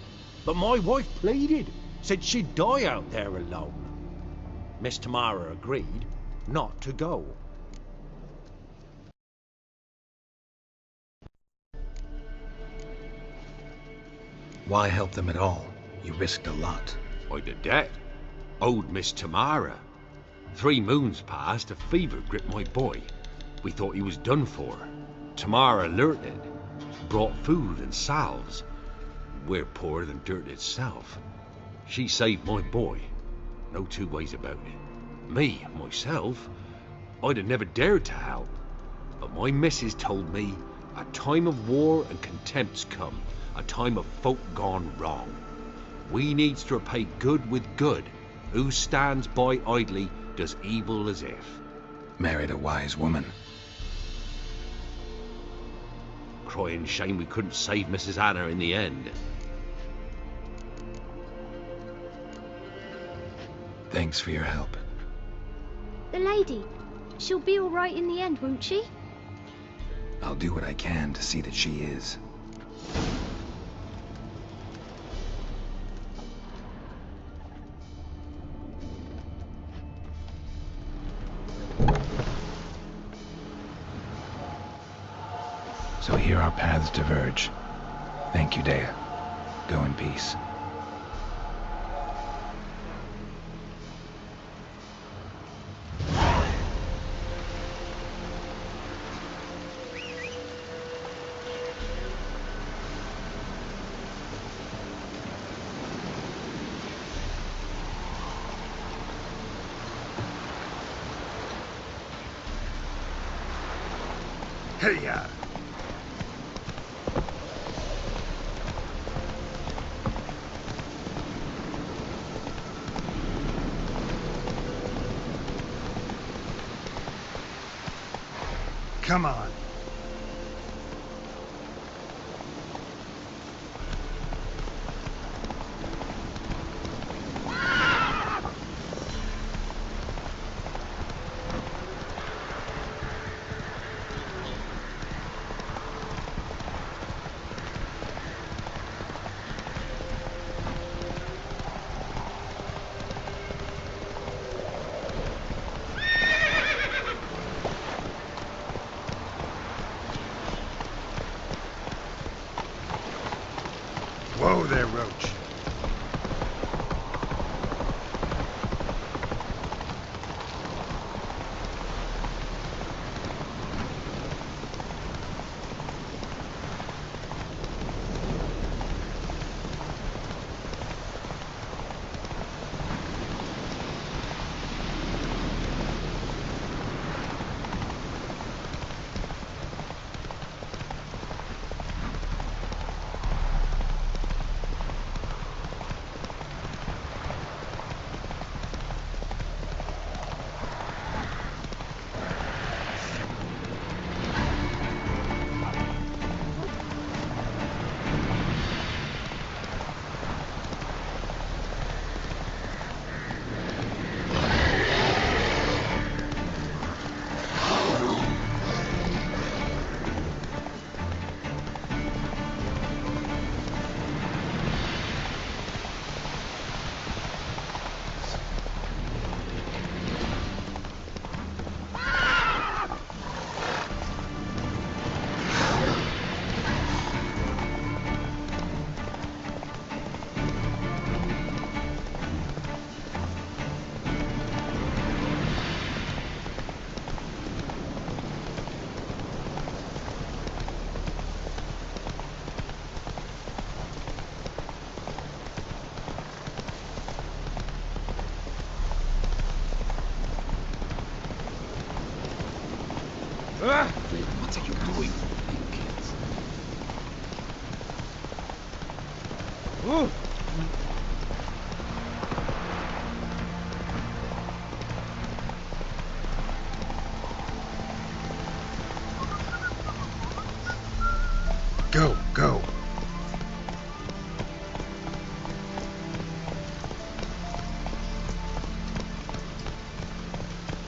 but my wife pleaded, said she'd die out there alone. Miss Tamara agreed not to go. Why help them at all? You risked a lot. I'd the debt. Owed Miss Tamara. 3 moons passed, a fever gripped my boy. We thought he was done for. Tamara alerted, brought food and salves. We're poorer than dirt itself. She saved my boy. No 2 ways about it. Me, myself, I'd have never dared to help. But my missus told me a time of war and contempt's come. A time of folk gone wrong. We needs to repay good with good. Who stands by idly does evil as if. Married a wise woman. Crying shame we couldn't save Mrs. Anna in the end. Thanks for your help. The lady, she'll be all right in the end, won't she? I'll do what I can to see that she is. So here our paths diverge. Thank you, Dea. Go in peace. Hey-ya! Come on. Whoa there, Roach. Ooh. Go, go.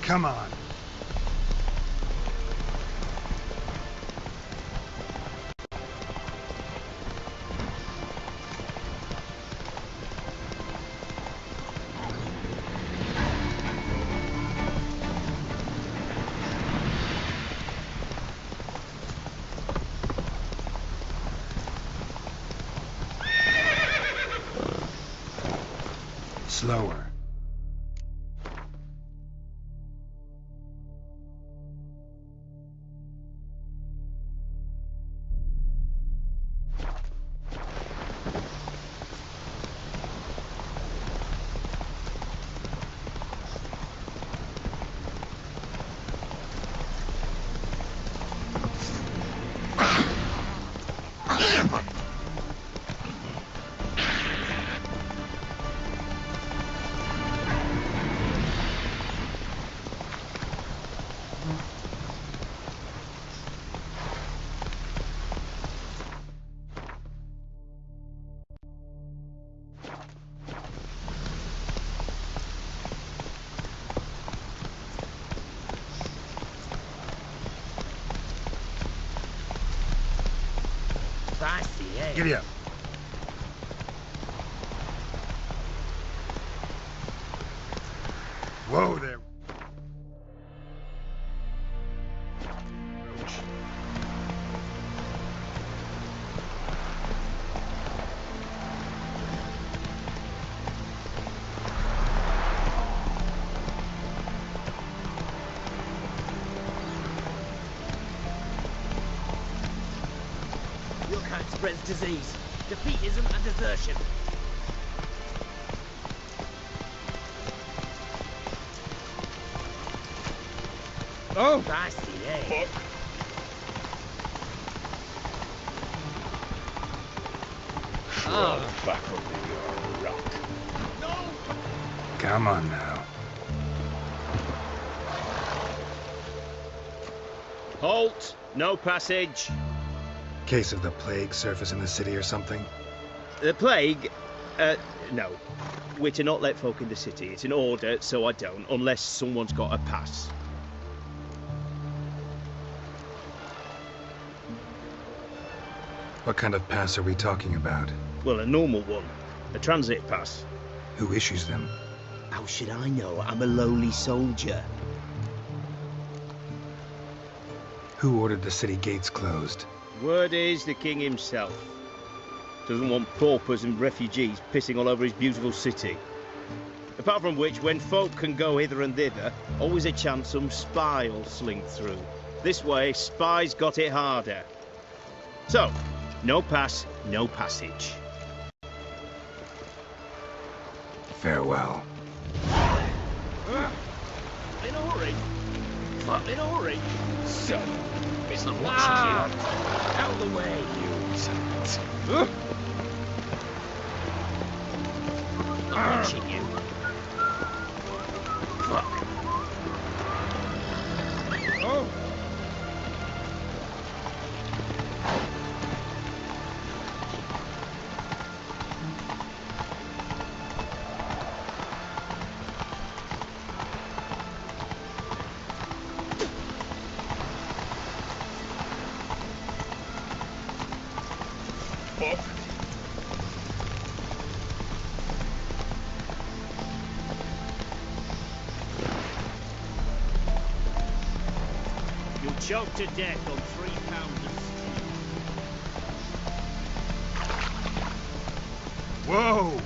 Come on. Slower. Giddy up. Whoa there. Your kind spreads disease, defeatism and desertion. Oh! I see, eh? Crawl back under your rock. Come on now. Halt! No passage. Case of the plague surface in the city or something? The plague? No. We're to not let folk in the city. It's an order, so I don't, unless someone's got a pass. What kind of pass are we talking about? Well, a normal one. A transit pass. Who issues them? How should I know? I'm a lowly soldier. Who ordered the city gates closed? Word is the king himself. Doesn't want paupers and refugees pissing all over his beautiful city. Apart from which, when folk can go hither and thither, always a chance some spy will slink through. This way, spies got it harder. So, no pass, no passage. Farewell. In a hurry. Fuck, in a hurry. Son, it's not watching you. Out of the way. You son. Not watching you. Fuck. Oh! You'll choke to death on 3 pounds of steel. Whoa!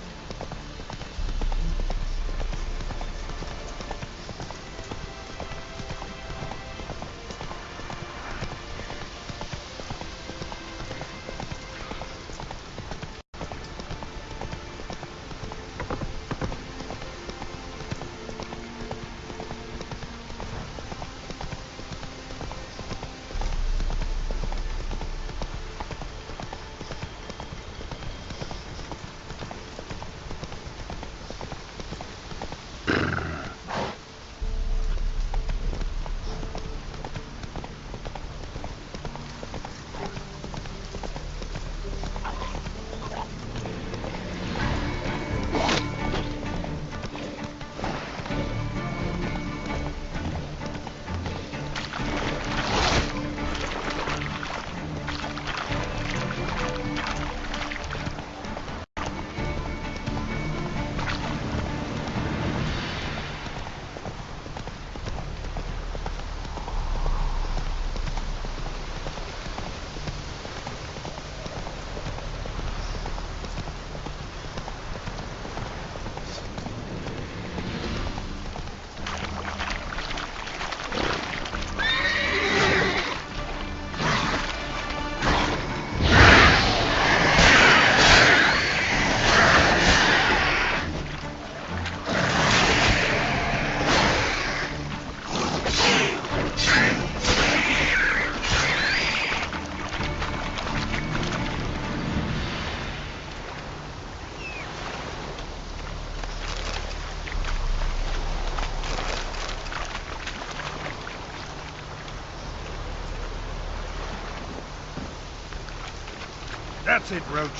That's it, Roach.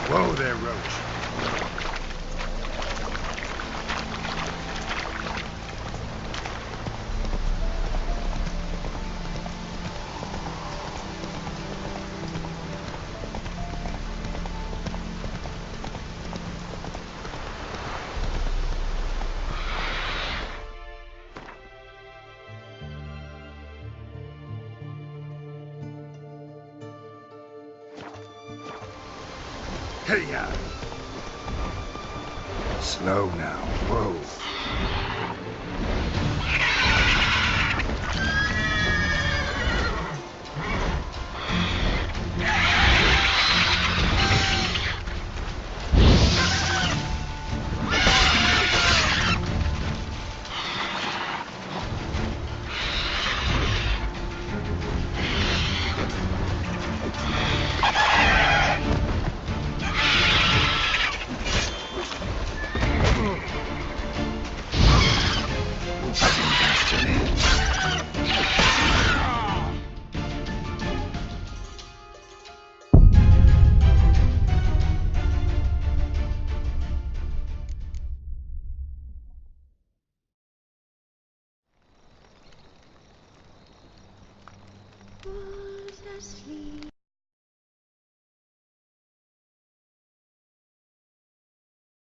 Whoa there, Roach. Hey, slow now. Whoa. Was asleep.